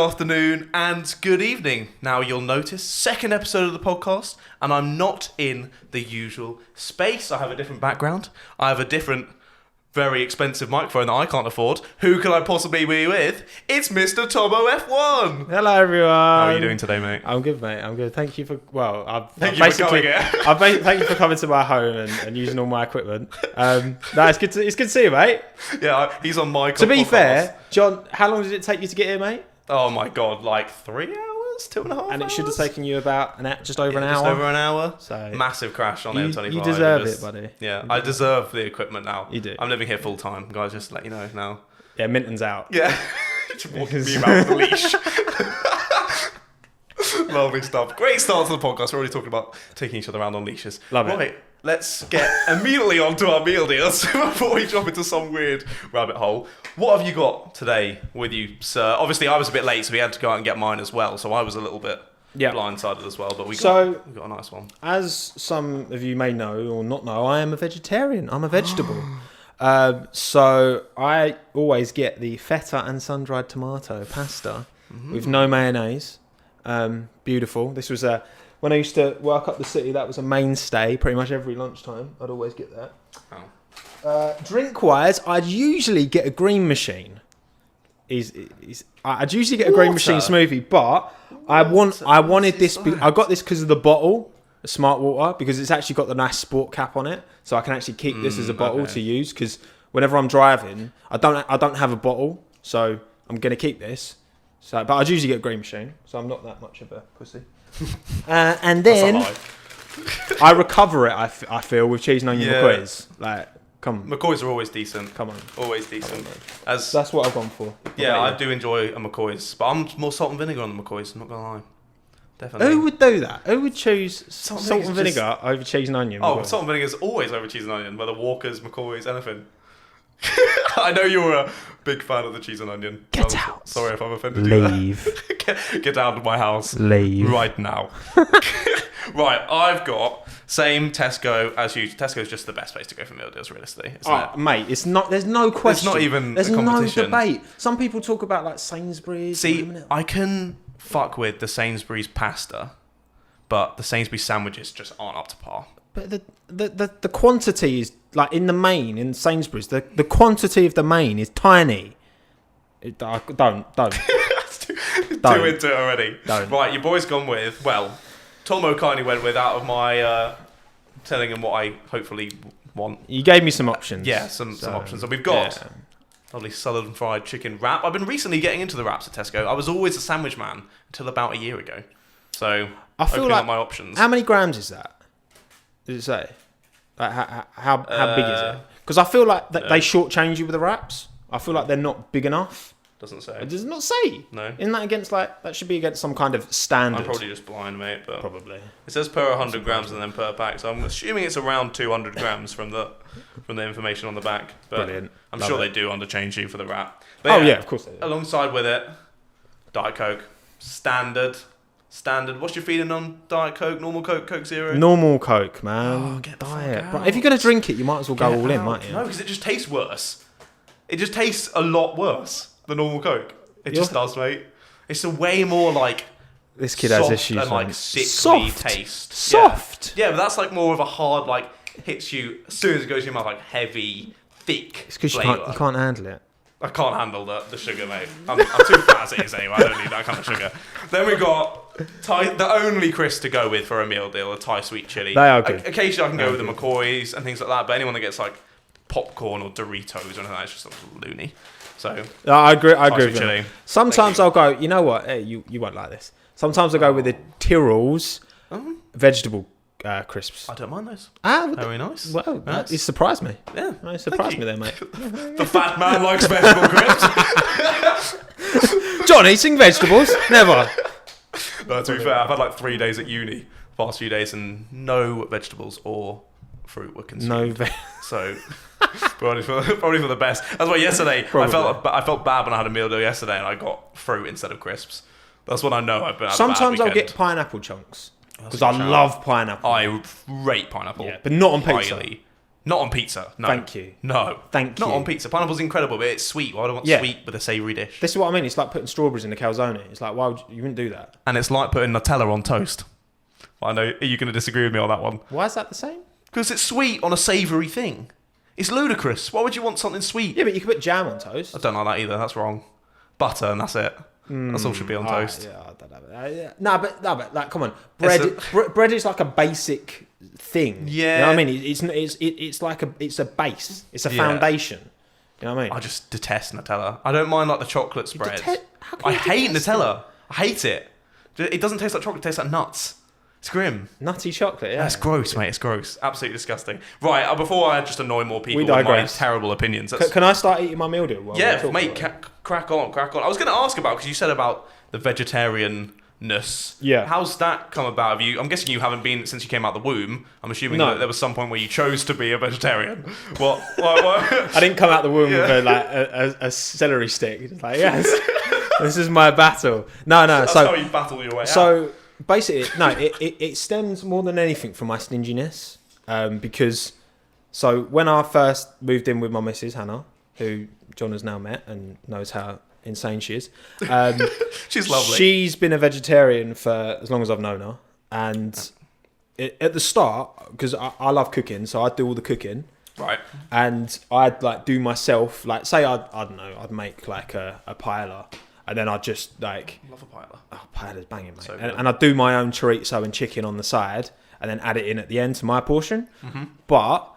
afternoon, and good evening. Now you'll notice, second episode of the podcast, and I'm not in the usual space. I have a different background. I have a different, very expensive microphone that I can't afford. Who could I possibly be with? It's Mr. Tommo F1. Hello, everyone. How are you doing today, mate? I'm good, mate. I'm good. Thank you for Thank you for coming to my home and using all my equipment. No, it's good to see you, mate. Yeah, he's on my. To be fair, John, how long did it take you to get here, mate? Oh my god, like 3 hours, 2.5 hours. And it should have taken you about just over an hour. Just over an hour. So massive crash on the M25. You deserve it, buddy. Yeah, I deserve the equipment now. You do. I'm living here full time, guys. Just to let you know now. Yeah, Minton's out. Yeah, just walking me around with a leash. Lovely stuff. Great start to the podcast. We're already talking about taking each other around on leashes. Love it. Right, let's get immediately onto our meal deals before we jump into some weird rabbit hole. What have you got today with you, sir? Obviously, I was a bit late, so we had to go out and get mine as well. So I was a little bit blindsided as well. But we got a nice one. As some of you may know or not know, I am a vegetarian. I'm a vegetable. So I always get the feta and sun-dried tomato pasta with no mayonnaise. Beautiful. This was when I used to work up the city, that was a mainstay. Pretty much every lunchtime, I'd always get that. Drink-wise, I'd usually get a green machine. I'd usually get a green machine smoothie, but I wanted this. I got this because of the bottle, the Smart Water, because it's actually got the nice sport cap on it, so I can actually keep this as a bottle to use. Because whenever I'm driving, I don't have a bottle, so I'm gonna keep this. So, but I'd usually get a green machine, so I'm not that much of a pussy. And then I recover it. I feel with cheese and onion McCoys. Like, come on. McCoys are always decent. Come on, always decent. That's what I've gone for. Yeah, I do enjoy a McCoys, but I'm more salt and vinegar on the McCoys. I'm not gonna lie. Definitely. Who would do that? Who would choose salt and vinegar over cheese and onion? Oh, salt and vinegar is always over cheese and onion. Whether Walkers, McCoys, anything. I know you're a big fan of the cheese and onion. Get out. Sorry if I've offended you. Leave. Get out of my house. Leave. Right now. Right, I've got same Tesco as usual. Tesco's just the best place to go for meal deals, realistically. Isn't it? Mate, it's not. There's no question. It's not even There's a competition. no debate. Some people talk about like Sainsbury's. See, I can fuck with the Sainsbury's pasta, but the Sainsbury's sandwiches just aren't up to par. But the quantity is like in the main in Sainsbury's. The quantity of the main is tiny. Don't. Too into it already. Don't. Right, your boy's gone with Tommo kindly went with out of my telling him what I hopefully want. You gave me some options. Yeah, some options. And we've got lovely southern fried chicken wrap. I've been recently getting into the wraps at Tesco. I was always a sandwich man until about a year ago. So I feel opening like up my options. How many grams is that? Did it say? Like how big is it? Because I feel like they shortchange you with the wraps. I feel like they're not big enough. Doesn't say. It does not say. No. Isn't that against that should be against some kind of standard? I'm probably just blind, mate. But probably. It says per 100 grams and then per pack, so I'm assuming it's around 200 grams from the information on the back. But Brilliant. I'm Love sure it. they do underchange you for the wrap. But Yeah, of course they do. Alongside with it, Diet Coke, standard. What's your feeling on Diet Coke? Normal Coke, Coke Zero? Normal Coke, man. Oh, get the Diet. fuck Bro, out. if you're gonna drink it, you might as well go all in, mightn't you? No, because it just tastes worse. It just tastes a lot worse than normal Coke. It just does, mate. It's a way more like This kid has soft issues. and like man. sickly taste. Soft. Yeah, but that's like more of a hard hits you as soon as it goes in your mouth, like heavy, thick. It's because you can't handle it. I can't handle the sugar, mate. I'm too fat as it is anyway. I don't need that kind of sugar. Then we got the only crisp to go with for a meal deal, a Thai sweet chili. They are good. Occasionally I can go with the McCoys and things like that, but anyone that gets like popcorn or Doritos or anything like that is just a little loony. So I agree with chili. you. Sometimes I'll go, you know what? Hey, you won't like this. Sometimes I go with the Tyrrell's vegetable crisps. I don't mind those. Very nice. Well, it surprised me. Yeah. It surprised me there, mate. The fat man likes vegetable crisps. John eating vegetables? Never. No, to be fair, I've had like 3 days at uni, past few days, and no vegetables or fruit were consumed. So probably for the best. That's why yesterday I felt bad when I had a meal deal yesterday and I got fruit instead of crisps. That's when I know I've been. Sometimes I'll get pineapple chunks because I love pineapple. I rate pineapple. Yeah, but not on pizza. Highly. Not on pizza. No. Thank you. No. Thank you. Not on pizza. Pineapple's incredible, but it's sweet. Why do I want sweet with a savoury dish? This is what I mean. It's like putting strawberries in a calzone. It's like, why would you wouldn't do that? And it's like putting Nutella on toast. I know, are you going to disagree with me on that one? Why is that the same? Because it's sweet on a savoury thing. It's ludicrous. Why would you want something sweet? Yeah, but you can put jam on toast. I don't like that either. That's wrong. Butter and that's it. That's all should be on toast. Yeah, I don't know. No, but like, come on, bread is like a basic thing. Yeah, you know what I mean. It's like it's a base. It's a foundation. You know what I mean? I just detest Nutella. I don't mind like the chocolate spread. I hate Nutella. I hate it. It doesn't taste like chocolate. It tastes like nuts. It's grim. Nutty chocolate, yeah. That's gross, mate. It's gross. Absolutely disgusting. Right, before I just annoy more people We with my digress. terrible opinions. Can I start eating my meal deal? Yeah, mate, crack on. I was going to ask about, because you said about the vegetarianness. Yeah. How's that come about? I'm guessing you haven't been since you came out the womb. I'm assuming that there was some point where you chose to be a vegetarian. What? I didn't come out the womb with a celery stick. Just like, yes, this is my battle. No. That's how you battle your way out. So basically, no, it stems more than anything from my stinginess. Because, so when I first moved in with my missus, Hannah, who John has now met and knows how insane she is. She's lovely. She's been a vegetarian for as long as I've known her. And at the start, because I love cooking, so I'd do all the cooking. Right. And I'd like do myself, like say I don't know, I'd make like a paella. And then I'd just like... Love a paella. Oh, paella's banging, mate. So and I'd do my own chorizo and chicken on the side and then add it in at the end to my portion. Mm-hmm. But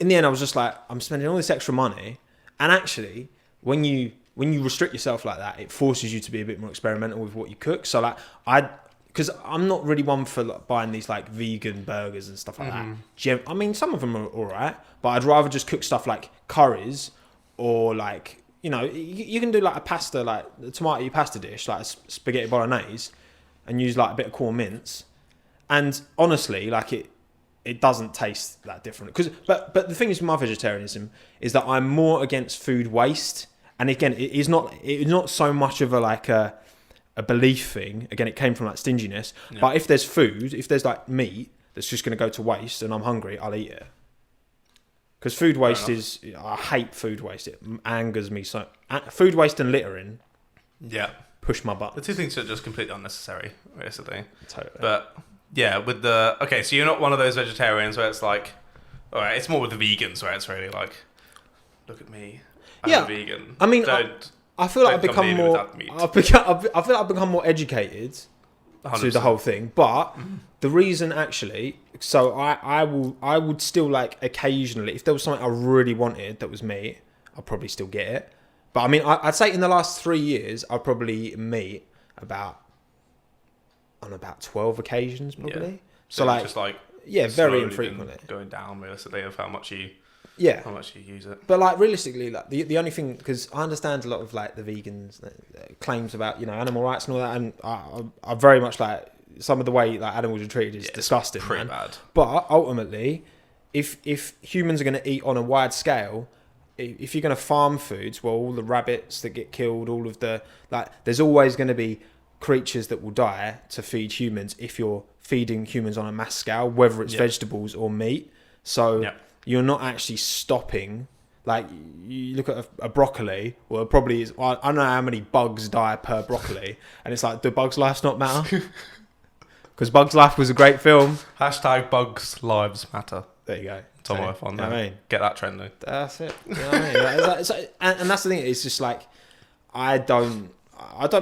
in the end, I was just like, I'm spending all this extra money. And actually, when you restrict yourself like that, it forces you to be a bit more experimental with what you cook. So like, because I'm not really one for like, buying these like vegan burgers and stuff like that. I mean, some of them are all right, but I'd rather just cook stuff like curries or like... You know, you can do like a pasta, like a tomato pasta dish, like a spaghetti bolognese, and use like a bit of corn mince. And honestly, like it doesn't taste that different. But the thing is with my vegetarianism is that I'm more against food waste. And again, it's not so much of a belief thing. Again, it came from like stinginess. Yeah. But if there's food, if there's like meat that's just going to go to waste, and I'm hungry, I'll eat it. Because food waste I hate food waste. It angers me so. Food waste and littering. Yeah. Push my buttons. The two things are just completely unnecessary, basically. Totally. But yeah, so you're not one of those vegetarians where it's like, all right, it's more with the vegans where it's really like, look at me, I'm a vegan. I mean, I feel like I've become more. I feel like I've become more educated 100%. To the whole thing, but the reason actually, so I would still like occasionally, if there was something I really wanted that was meat, I'd probably still get it. But I mean, I'd say in the last 3 years, I'd probably eat meat on about 12 occasions, probably. Yeah. So like, just like very infrequently, going down realistically of how much you use it. But like realistically, like the only thing, because I understand a lot of like the vegans claims about animal rights and all that, and I very much like some of the way like animals are treated is disgusting, pretty bad. But ultimately, if humans are going to eat on a wide scale, if you're going to farm foods, well, all the rabbits that get killed, all of the there's always going to be creatures that will die to feed humans if you're feeding humans on a mass scale, whether it's vegetables or meat. So you're not actually stopping. Like, you look at a broccoli, well, it probably is. I don't know how many bugs die per broccoli, and it's like, do Bugs' lives not matter? Because Bugs' Life was a great film. # Bugs' lives matter. There you go. Tommo on there. I mean, get that trending. That's it. You know what I mean? And that's the thing. It's just like, I don't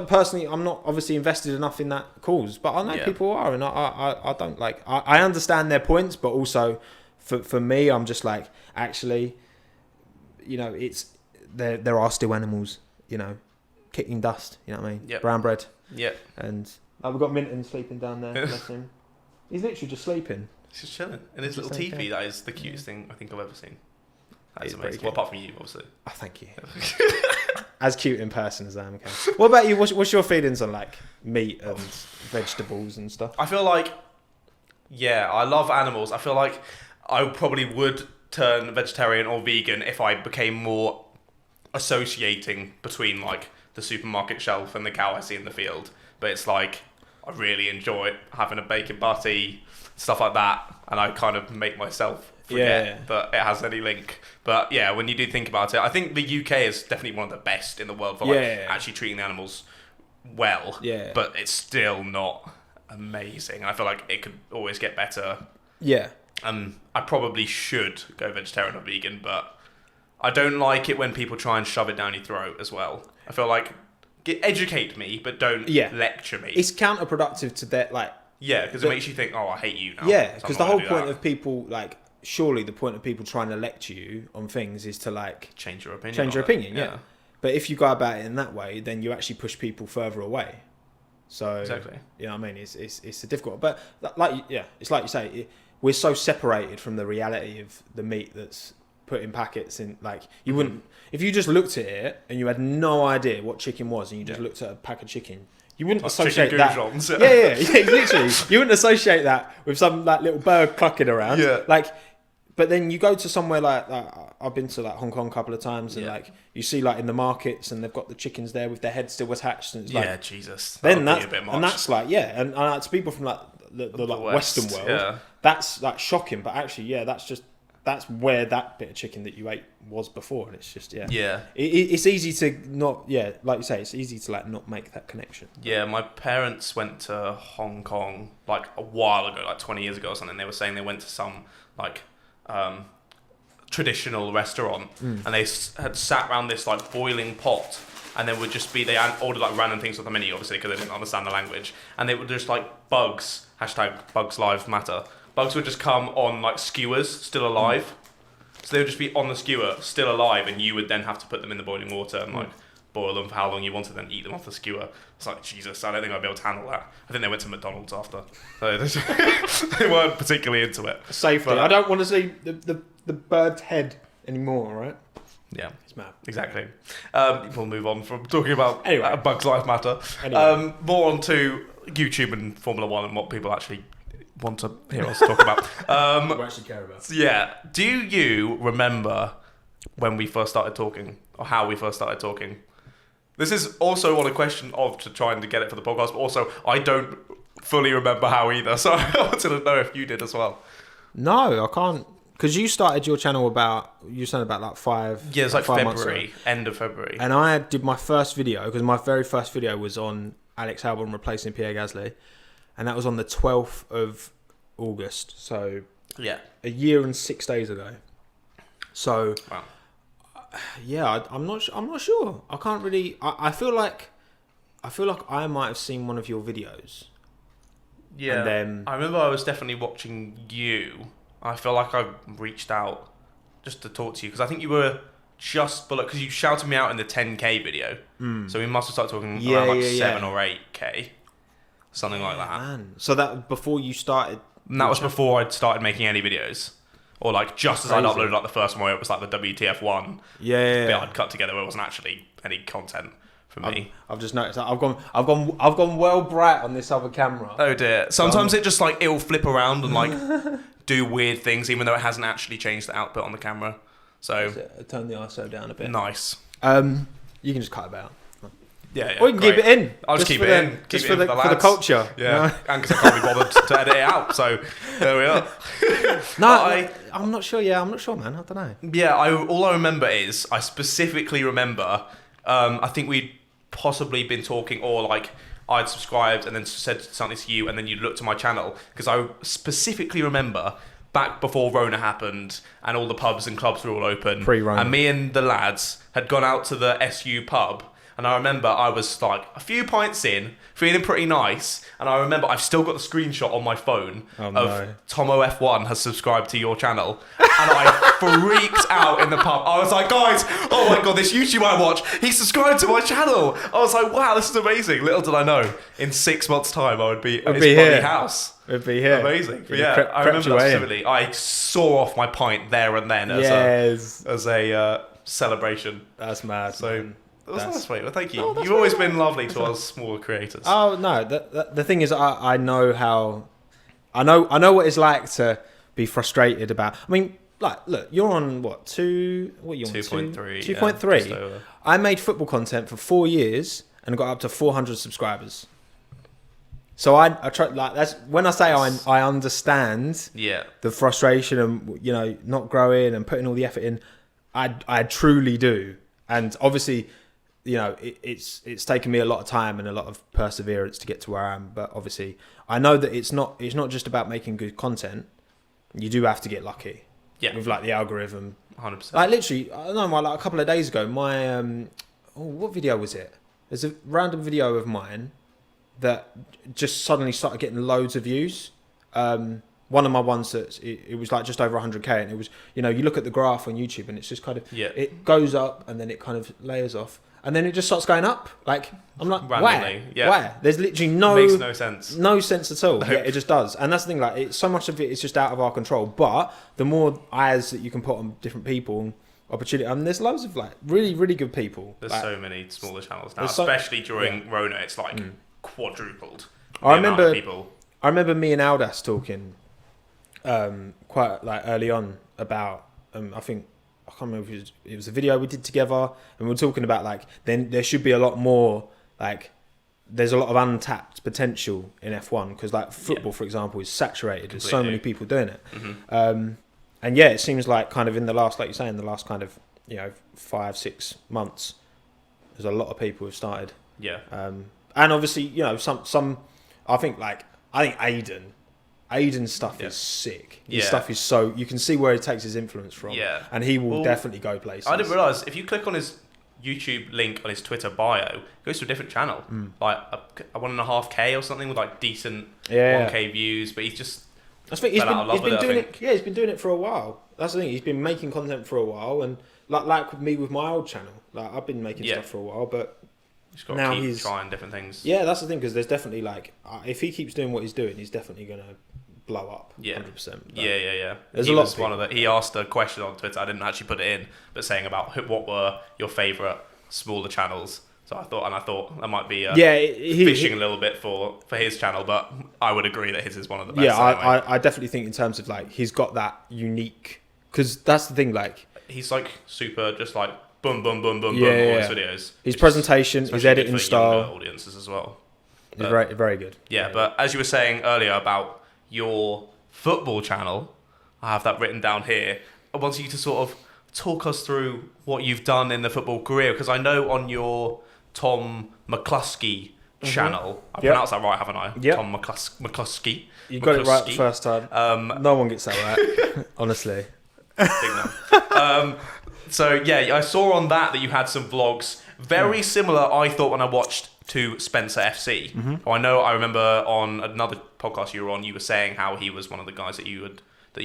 personally. I'm not obviously invested enough in that cause, but I know people are, and I don't like. I understand their points, but also for me, I'm just like, actually, it's there are still animals, kicking dust. You know what I mean? Yep. Brown bread. Yeah. And we've got Minton sleeping down there. Bless him. He's literally just sleeping. He's just chilling in his little teepee. That is the cutest thing I think I've ever seen. That is amazing. Cute. Well, apart from you, obviously. Oh, thank you. As cute in person as I am. Okay. What about you? What's your feelings on like meat and vegetables and stuff? I feel like, I love animals. I feel like I probably would turn vegetarian or vegan if I became more associating between like the supermarket shelf and the cow I see in the field. But it's like, I really enjoy having a bacon butty, stuff like that. and I kind of make myself forget that it has any link. But yeah, when you do think about it, I think the UK is definitely one of the best in the world for actually treating the animals well. Yeah. But it's still not amazing. I feel like it could always get better. Yeah. I probably should go vegetarian or vegan, but I don't like it when people try and shove it down your throat as well. I feel like educate me, but don't lecture me. It's counterproductive to that, like. Yeah, because it makes you think, oh, I hate you now. Yeah, because the whole point of people, like, surely the point of people trying to lecture you on things is to, like... Change your opinion. Change your opinion, yeah. But if you go about it in that way, then you actually push people further away. So, exactly. You know what I mean? It's a difficult... But, it's like you say, we're so separated from the reality of the meat that's put in packets. In, like, you wouldn't... If you just looked at it and you had no idea what chicken was and you just looked at a pack of chicken... You wouldn't associate that. Literally. You wouldn't associate that with some like little bird clucking around. Yeah. Like, but then you go to somewhere like I've been to like Hong Kong a couple of times, and like you see like in the markets, and they've got the chickens there with their heads still attached, and it's like, Jesus. Then that's and that's like and to people from like the like Western world, that's like shocking. But actually, that's where that bit of chicken that you ate was before, and it's just it's easy to not like you say, it's easy to like not make that connection. Yeah, my parents went to Hong Kong like a while ago, like 20 years ago or something. They were saying they went to some like traditional restaurant, and they had sat around this like boiling pot, and there would just be they ordered like random things on the menu, obviously because they didn't understand the language, and they were just like bugs #BugsLiveMatter. Bugs would just come on like skewers, still alive. So they would just be on the skewer, still alive, and you would then have to put them in the boiling water and like boil them for how long you wanted, then eat them off the skewer. It's like, Jesus, I don't think I'd be able to handle that. I think they went to McDonald's after. So they weren't particularly into it. Safety. I don't want to see the bird's head anymore, right? Yeah. It's mad. Exactly. We'll move on from talking about Bugs Life Matter. Anyway. More on to YouTube and Formula One and what people actually want to hear us talk about. What we actually care about. Yeah. Do you remember when we first started talking, or how we first started talking? This is also on a question of to trying to get it for the podcast, but also I don't fully remember how either. So I wanted to know if you did as well. No, I can't. Because you started your channel you said about like 5 Yeah, it's like February, end of February. And I did my first video, because my very first video was on Alex Albon replacing Pierre Gasly. And that was on the 12th of August. So a year and 6 days ago. So wow. I'm not sure. I can't really. I feel like I might have seen one of your videos. Yeah. And then I remember I was definitely watching you. I feel like I reached out just to talk to you because I think you were just below, because you shouted me out in the 10k video. So we must have started talking around like 7 or 8k, something like that. Man. So that before you started. And that was before I'd started making any videos. Or like just as I'd uploaded like the first one where it was like the WTF one bit I'd cut together where it wasn't actually any content for me. I've just noticed that I've gone well bright on this other camera. Oh dear. Sometimes it just like it'll flip around and like do weird things even though it hasn't actually changed the output on the camera. So turn the ISO down a bit. Nice. You can just cut it out. Yeah, or you can keep it in. I'll just keep it in. Just for the culture. Yeah, and because I can't be bothered to edit it out. So there we are. I'm not sure. Yeah, I'm not sure, man. I don't know. Yeah, all I remember is I specifically remember. I think we'd possibly been talking, or like I'd subscribed and then said something to you, and then you looked at my channel because I specifically remember back before Rona happened and all the pubs and clubs were all open. Pre-Rona. And me and the lads had gone out to the SU pub. And I remember I was like a few pints in, feeling pretty nice. And I remember I've still got the screenshot on my phone of Tommo F1 has subscribed to your channel. And I freaked out in the pub. I was like, guys, oh my God, this YouTube I watch, he subscribed to my channel. I was like, wow, this is amazing. Little did I know, in 6 months' time, I would be at his bloody house. It'd be here. Amazing. But yeah, I remember that specifically. I saw off my pint there and then as a celebration. That's mad. So. Man. That's sweet. Well, thank you. You've always been lovely to us smaller creators. Oh no, the thing is, I know how, I know what it's like to be frustrated about. I mean, like, look, you're on what 2? What are you on? 2.3. 2.3. Yeah, I made football content for 4 years and got up to 400 subscribers. So I try, like, that's when I say I understand the frustration and, you know, not growing and putting all the effort in. I truly do. And obviously, you know, it's taken me a lot of time and a lot of perseverance to get to where I am. But obviously, I know that it's not just about making good content. You do have to get lucky. Yeah. With like the algorithm. 100%. Like literally, I don't know, like a couple of days ago, my what video was it? There's a random video of mine that just suddenly started getting loads of views. One of my ones that it was like just over 100k, and it was, you know, you look at the graph on YouTube and it's just kind of it goes up and then it kind of layers off and then it just starts going up. Like, I'm like, randomly, why? There's literally makes no sense. No sense at all. Yeah, it just does. And that's the thing, like, so much of it is just out of our control. But the more eyes that you can put on different people, opportunity. I mean, there's loads of like really, really good people. There's so many smaller channels now, especially during Rona. It's like quadrupled. I remember me and Aldas talking quite like early on about I think I can't remember if it was a video we did together, and we were talking about like then there should be a lot more, like there's a lot of untapped potential in F1 because like football, for example, is saturated. Completely. There's so many people doing it. And yeah, it seems like kind of in the last, like you're saying, the last kind of, you know, 5-6 months, there's a lot of people who've started. Yeah. And obviously, you know, some I think Aiden's stuff is sick. His stuff is so, you can see where he takes his influence from. Yeah. And he will definitely go places. I didn't realise, if you click on his YouTube link on his Twitter bio, it goes to a different channel. Like a 1.5k or something with like decent 1k views, but he's just... I think he's been doing it. Yeah, he's been doing it for a while. That's the thing. He's been making content for a while, and like with me with my old channel, like I've been making stuff for a while, but now he's trying different things. Yeah, that's the thing, because there's definitely like if he keeps doing what he's doing, he's definitely gonna blow up. 100%. Yeah. There's a lot of one of the. He asked a question on Twitter. I didn't actually put it in, but saying about what were your favourite smaller channels. So I thought that might be fishing a little bit for his channel, but I would agree that his is one of the best. Yeah, anyway. I definitely think in terms of like he's got that unique, because that's the thing, like he's like super just like boom all his videos. His presentation, his editing style, audiences as well. Is very very good. Yeah, but as you were saying earlier about your football channel, I have that written down here. I want you to sort of talk us through what you've done in the football career, because I know on your Tom McCluskey channel. I pronounced that right, haven't I? Yep. Tom McCluskey. You got it right the first time. No one gets that right, honestly. So yeah, I saw on that you had some vlogs very similar, I thought, when I watched to Spencer FC. I remember on another podcast you were on, you were saying how he was one of the guys that you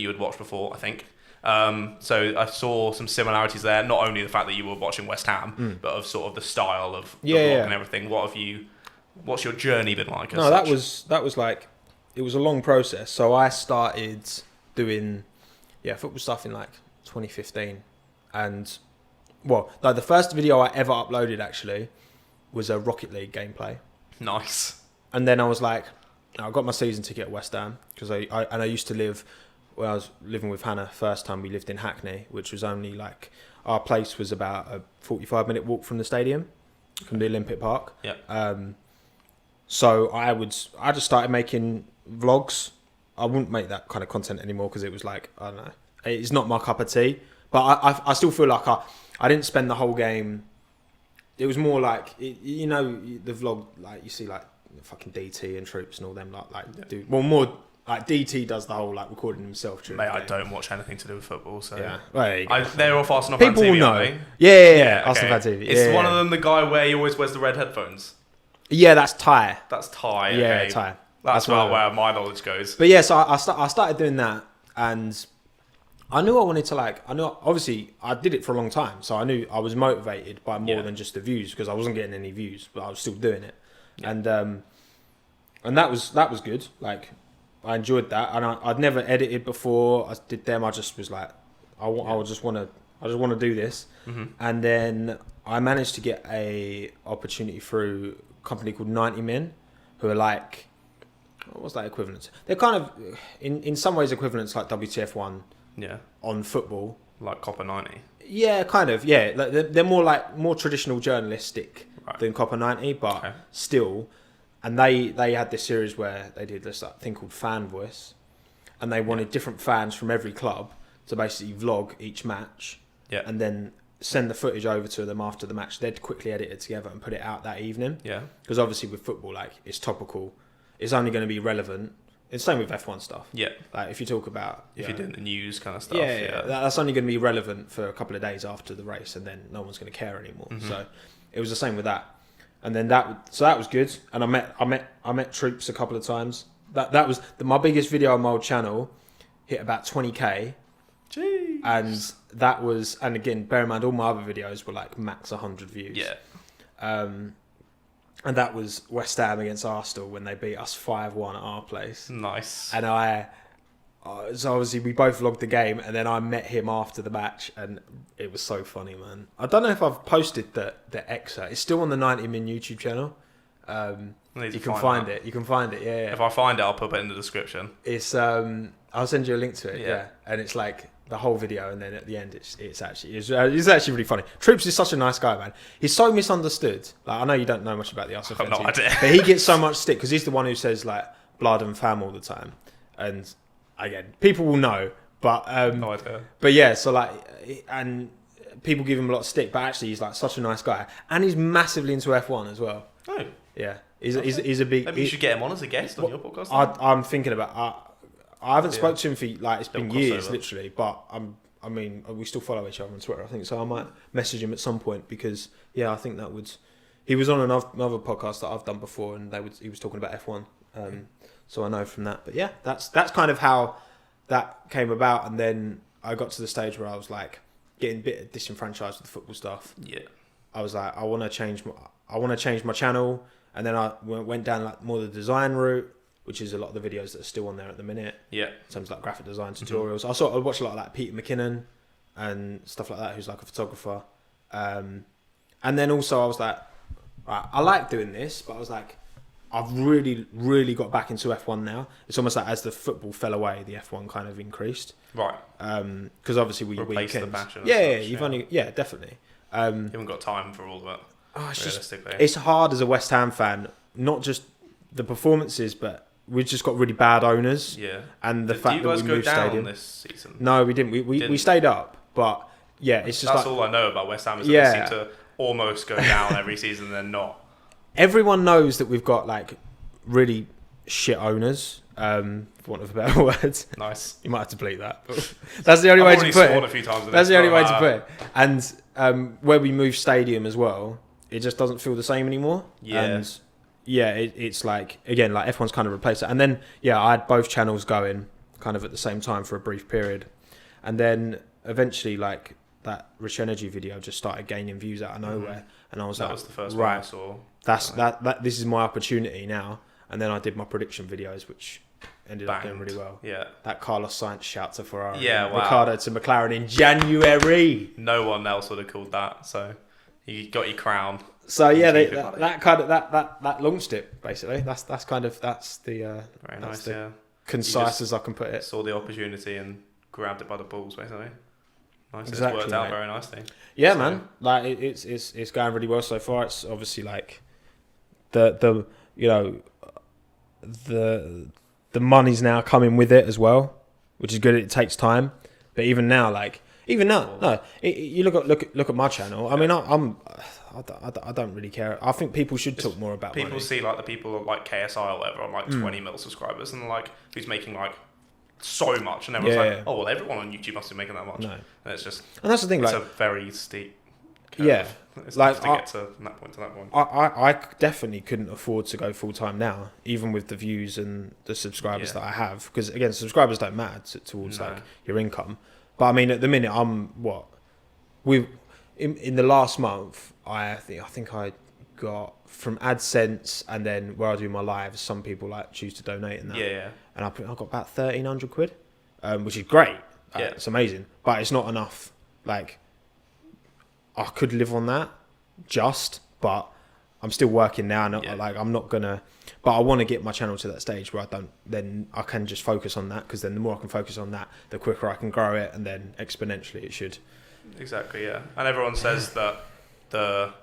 had watched before, I think. So I saw some similarities there, not only the fact that you were watching West Ham, but of sort of the style of the vlog and everything. What's your journey been like? No, that was like, it was a long process. So I started doing football stuff in like 2015, and well, like the first video I ever uploaded actually was a Rocket League gameplay. Nice. And then I was like, I got my season ticket at West Ham, because I used to live. When I was living with Hannah, first time we lived in Hackney, which was only like, our place was about a 45-minute walk from the stadium, from the Olympic Park. Yeah. So I just started making vlogs. I wouldn't make that kind of content anymore because it was like, I don't know, it's not my cup of tea. But I still feel like I didn't spend the whole game. It was more like, you know, the vlog, like you see like fucking DT and Troops and all them more. Like DT does the whole like recording himself. Mate, I don't watch anything to do with football, so yeah. Well, they're off Arsenal fan TV. People will know. Aren't they? Yeah. Arsenal fan TV. It's one of them, the guy where he always wears the red headphones. Yeah, that's Ty. That's Ty. Okay. Yeah, Ty. That's where my knowledge goes. But yeah, so I started doing that, and I knew I wanted to obviously I did it for a long time, so I knew I was motivated by more than just the views, because I wasn't getting any views, but I was still doing it, and that was good. Like, I enjoyed that, and I'd never edited before. I did them. I just was like, I just want to do this, and then I managed to get a opportunity through a company called 90 Men, who are like, what's that equivalent to? They're kind of in some ways equivalent to like WTF1. Yeah. On football, like Copper 90. Yeah, kind of. Yeah, like they're more traditional journalistic than Copper 90, but still. And they had this series where they did this thing called Fan Voice, and they wanted different fans from every club to basically vlog each match, and then send the footage over to them after the match. They'd quickly edit it together and put it out that evening. Yeah. Because obviously with football, like, it's topical. It's only going to be relevant. It's the same with F1 stuff. Yeah. Like, if you talk about... If you're doing the news kind of stuff. Yeah. That's only going to be relevant for a couple of days after the race, and then no one's going to care anymore. Mm-hmm. So it was the same with that. And then that was good. And I met Troops a couple of times. That was my biggest video on my old channel. Hit about 20k. Jeez. And that was, and again, bear in mind, all my other videos were like max 100 views. Yeah. And that was West Ham against Arsenal when they beat us 5-1 at our place. Nice. And so obviously we both vlogged the game, and then I met him after the match, and it was so funny, man. I don't know if I've posted the excerpt. It's still on the 90min YouTube channel. You can find it. You can find it. Yeah. If I find it, I'll put it in the description. It's I'll send you a link to it. Yeah. And it's like the whole video, and then at the end, it's actually really funny. Troops is such a nice guy, man. He's so misunderstood. Like, I know you don't know much about the Arsenal fans, no idea. But he gets so much stick because he's the one who says like blood and fam all the time, and again, people will know, but no idea. But yeah, so like, and people give him a lot of stick, but actually he's like such a nice guy, and he's massively into F1 as well. Oh, yeah, he's a big. Maybe you should get him on as a guest on your podcast. I'm thinking about. I haven't spoken to him for like it's been years, literally, but I mean, we still follow each other on Twitter, I think, so I might message him at some point because I think that would. He was on another podcast that I've done before, and he was talking about F1. So I know from that, but yeah, that's kind of how that came about. And then I got to the stage where I was like getting a bit disenfranchised with the football stuff. Yeah, I was like, I want to change my channel, and then I went down like more the design route, which is a lot of the videos that are still on there at the minute. Yeah, in terms of like graphic design tutorials. Mm-hmm. I watched a lot of like Peter McKinnon and stuff like that, who's like a photographer. And then also I was like, right, I like doing this, but I was like, I've really, really got back into F1 now. It's almost like as the football fell away, the F1 kind of increased. Right. Because obviously we replaced the passion. Yeah, definitely. You haven't got time for all of it. It's hard as a West Ham fan, not just the performances, but we've just got really bad owners. Yeah. And the fact that we moved stadium this season. No, we didn't. We stayed up, but yeah, it's just that's all I know about West Ham is that they seem to almost go down every season and then not. Everyone knows that we've got like really shit owners, for want of a better word. Nice. You might have to bleep that. That's the only way to put it. A few times That's the only way to put it. And where we moved stadium as well, it just doesn't feel the same anymore. Yeah. And it's like, again, like F1's kind of replaced it. And then, I had both channels going kind of at the same time for a brief period. And then eventually, like, that Rich Energy video just started gaining views out of nowhere. Mm-hmm. And I was that was the first one I saw. This is my opportunity now. And then I did my prediction videos, which ended up doing really well. Yeah. That Carlos Sainz shout to Ferrari. Yeah, wow. Ricciardo to McLaren in January. No one else would have called that. So you got your crown. So yeah, that launched it basically. That's the very nice. Concise as I can put it. Saw the opportunity and grabbed it by the balls basically. Nice. Exactly, it's worked out very nicely. Yeah, so, man. Like it's going really well so far. It's obviously like the money's now coming with it as well, which is good. It takes time, but even now, you look at my channel. I mean, I don't really care. I think people should talk more about people money. See like the people like KSI or whatever on like 20 mil subscribers, and like who's making like so much, and everyone's like, oh well, everyone on YouTube must be making that much. No. And it's just, and that's the thing. It's like, a very steep curve. Yeah, it's like to get to that point. I definitely couldn't afford to go full time now, even with the views and the subscribers that I have, because again, subscribers don't matter towards like your income. But I mean, at the minute, I'm in the last month, I think I got from AdSense and then where I do my lives, some people like choose to donate and that. Yeah. And I got about 1,300 quid, which is great. It's amazing, but it's not enough. Like, I could live on that, but I'm still working now. And like, I'm not gonna. But I want to get my channel to that stage where I can just focus on that, because then the more I can focus on that, the quicker I can grow it, and then exponentially it should. Exactly, yeah. And everyone says that the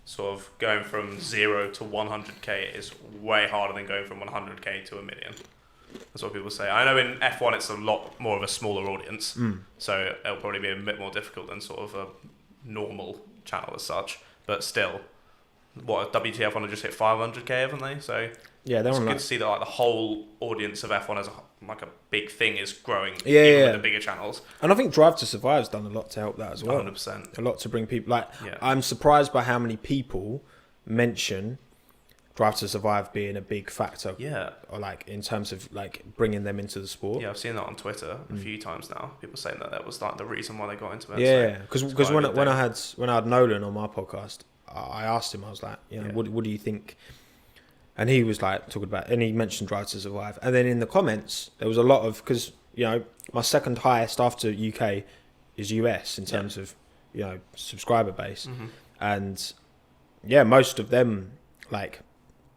sort of going from 0 to 100k is way harder than going from 100k to a million. That's what people say. I know in F1 it's a lot more of a smaller audience, so it'll probably be a bit more difficult than sort of a normal channel as such. But still, WTF want to just hit 500k, haven't they? So yeah, it's good to see that like the whole audience of F1 as a big thing is growing. Yeah. With the bigger channels. And I think Drive to Survive's done a lot to help that as well. 100%. A lot to bring people. I'm surprised by how many people mention Drive to Survive being a big factor. Yeah. Or in terms of bringing them into the sport. Yeah, I've seen that on Twitter a few times now. People saying that was the reason why they got into it. Yeah, because when I had Nolan on my podcast, I asked him, I was like, what do you think? And he was talking about, and he mentioned Drive to Survive. And then in the comments, there was a lot of, because, my second highest after UK is US in terms of, subscriber base. Mm-hmm. And yeah, most of them,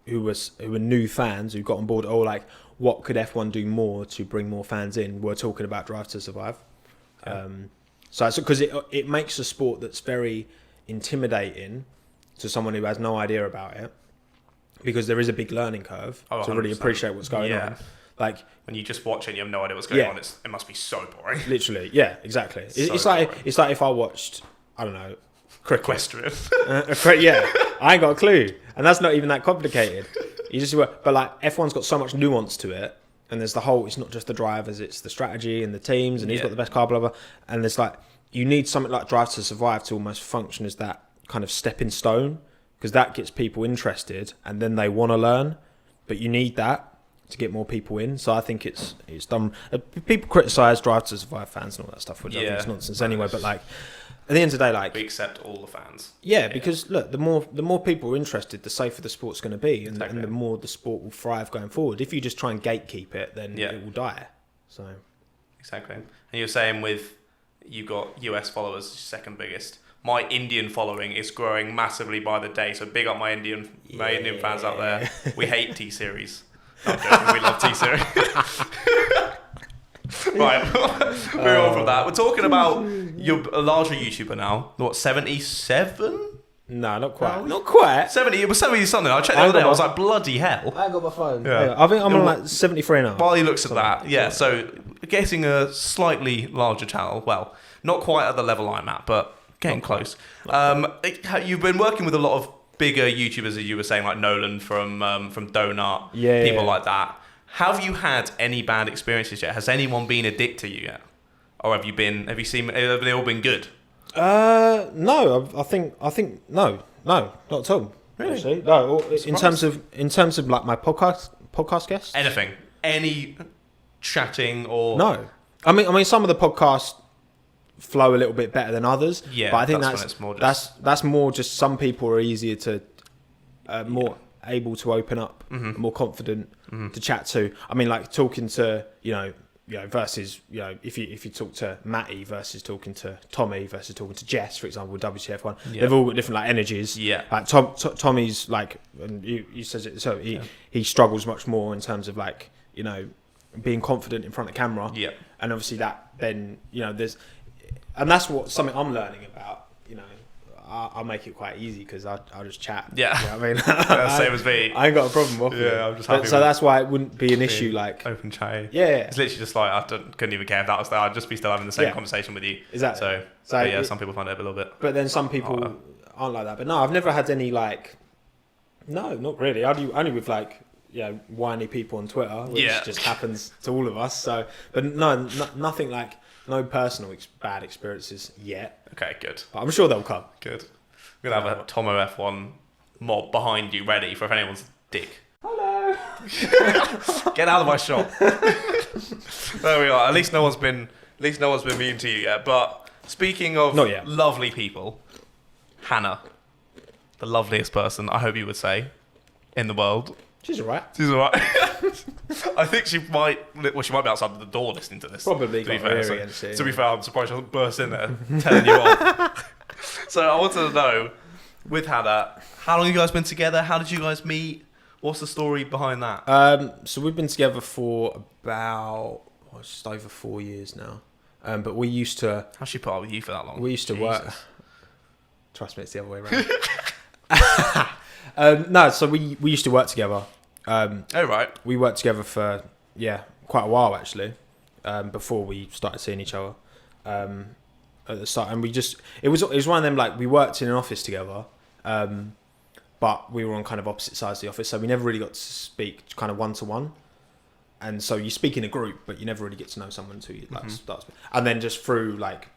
who were new fans who got on board, what could F1 do more to bring more fans in, were talking about Drive to Survive. Yeah. So because it makes a sport that's very intimidating to someone who has no idea about it, because there is a big learning curve to really appreciate what's going on. When you just watch it and you have no idea what's going on, it must be so boring. Literally, yeah, exactly. It's like if I watched, I don't know, cricket. Equestrian. Yeah, I ain't got a clue, and that's not even that complicated. You just but F1's got so much nuance to it, and there's the whole. It's not just the drivers; it's the strategy and the teams, and who's got the best car, blah blah. And there's you need something like Drive to Survive to almost function as that kind of stepping stone, because that gets people interested, and then they want to learn. But you need that to get more people in. So I think it's done. People criticise Drive to Survive fans and all that stuff, which I think is nonsense anyway. But at the end of the day, we accept all the fans. Yeah, because look, the more people are interested, the safer the sport's going to be, and the more the sport will thrive going forward. If you just try and gatekeep it, then it will die. So exactly. And you're saying you've got US followers, second biggest. My Indian following is growing massively by the day. So big up my Indian fans out there. We hate T-Series. No, I'm joking. We love T-Series. Right, moving on from that. We're talking about you're a larger YouTuber now. What, 77? No, not quite. Not quite. 70. It was 70 something. I checked the other day. I was like, bloody hell. I ain't got my phone. Yeah. I think I'm on 73 now. While he looks at that, so getting a slightly larger channel. Well, not quite at the level I'm at, but getting close. You've been working with a lot of bigger YouTubers, as you were saying, like Nolan from Donut, people like that. Have you had any bad experiences yet? Has anyone been a dick to you yet? Or have they all been good? No, I think no, not at all. Really? Actually. No, in terms of my podcast guests? Anything. Any chatting or... No. I mean some of the podcasts flow a little bit better than others. Yeah, but I think that's more just some people are easier to more able to open up, more confident to chat to. I mean, talking to versus if you talk to Matty versus talking to Tommy versus talking to Jess, for example, with WTF1, they've all got different energies. Yeah, Tommy's and you says it. So he struggles much more in terms of being confident in front of camera. Yeah, and obviously that then there's. And that's something I'm learning about. I'll make it quite easy because I'll just chat. Yeah, you know what I mean, same as me. I ain't got a problem with it. Yeah, I'm just happy. So that's why it wouldn't be an issue. Open chatting. Yeah, it's literally just couldn't even care if that was there. I'd just be still having the same conversation with you. Exactly. So some people find it a little bit. But then some people aren't like that. But no, I've never had any no, not really. I do only with whiny people on Twitter, which just happens to all of us. So, but no, nothing no personal bad experiences yet. Okay, good. But I'm sure they'll come. Good. We're going to have a Tommo F1 mob behind you ready for if anyone's dick. Hello! Get out of my shop. There we are. At least no one's been mean to you yet. But speaking of lovely people, Hannah, the loveliest person, I hope you would say, in the world. She's alright. I think she might be outside the door listening to this. Probably. To be fair, I'm surprised she hasn't burst in there telling you off. So I wanted to know, with Hannah, how long have you guys been together? How did you guys meet? What's the story behind that? So we've been together for about just over 4 years now. But we used to... How's she put up with you for that long? We used to work... Trust me, it's the other way around. No, so we used to work together. Right. We worked together for quite a while actually, before we started seeing each other. At the start, and it was one of them, like, we worked in an office together, but we were on kind of opposite sides of the office, so we never really got to speak kind of one to one. And so you speak in a group, but you never really get to know someone until you like start. And then just through, like,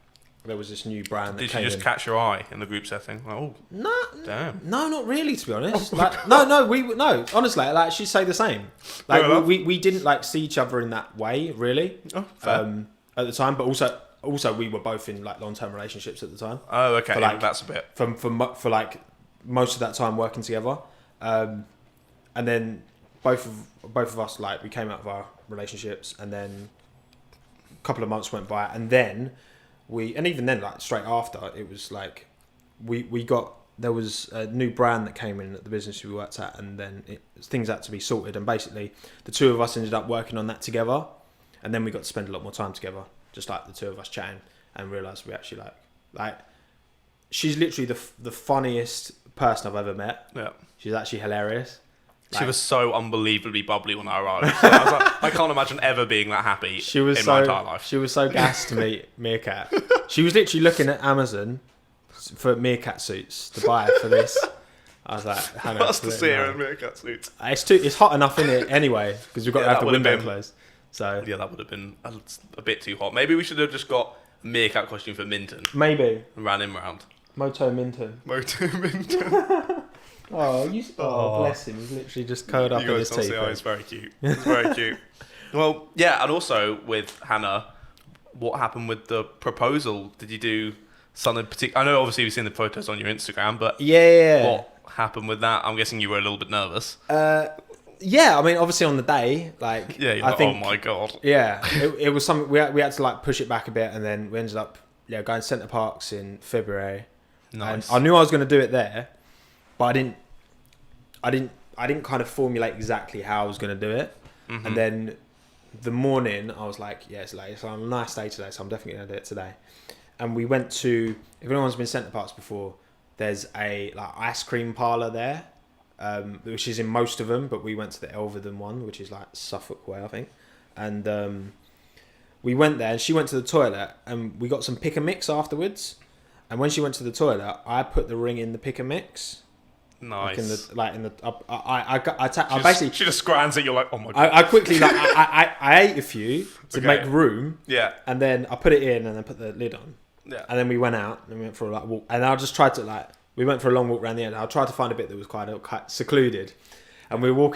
there was this new brand that Did came you just in. catch your eye in the group setting? Like, oh, No, damn. No, not really, to be honest. Like, no, honestly, like, she'd say the same. Like, we didn't like see each other in that way, really. Oh, fair. At the time, but also we were both in like long-term relationships at the time. Oh, okay. For, like, that's a bit. For like most of that time working together, and then both of us, like, we came out of our relationships, and then a couple of months went by, and then even then, like, straight after, it was like there was a new brand that came in at the business we worked at, and then things had to be sorted, and basically the two of us ended up working on that together, and then we got to spend a lot more time together, just like the two of us chatting, and realised we actually like she's literally the funniest person I've ever met. Yeah. She's actually hilarious. She was so unbelievably bubbly when I arrived. So I was like, I can't imagine ever being that happy my entire life. She was so gassed to meet Meerkat. She was literally looking at Amazon for Meerkat suits to buy for this. I was like, Hannah, That's to see her in Meerkat suits. It's hot enough in it anyway, because we've got to have the window closed. So yeah, that would have been a bit too hot. Maybe we should have just got a Meerkat costume for Minton. Maybe. And ran him round. Moto Minton. Oh, bless him. He's literally just curled up in his teeth. It's very cute. It's very cute. Well, yeah, and also with Hannah, what happened with the proposal? Did you do something particular? I know obviously you've seen the photos on your Instagram, but what happened with that? I'm guessing you were a little bit nervous. Yeah, I mean, obviously on the day, like, I think, oh my god. Yeah, it was something we had to like push it back a bit, and then we ended up going to ChatterBox in February. Nice. And I knew I was going to do it there, but I didn't kind of formulate exactly how I was going to do it. Mm-hmm. And then the morning I was like, yeah, it's a nice day today, so I'm definitely going to do it today. And we went to, if anyone's been ChatterBox before, there's a like ice cream parlour there, which is in most of them, but we went to the Elverden one, which is like Suffolk way, I think. And we went there, and she went to the toilet, and we got some pick and mix afterwards. And when she went to the toilet, I put the ring in the pick and mix. Nice. I basically. She just scrans it. You're like, oh my god. I quickly I ate a few to make room. Yeah. And then I put it in, and then put the lid on. Yeah. And then we went out and we went for a walk. And I just tried to we went for a long walk around the end. I tried to find a bit that was quite secluded, and we were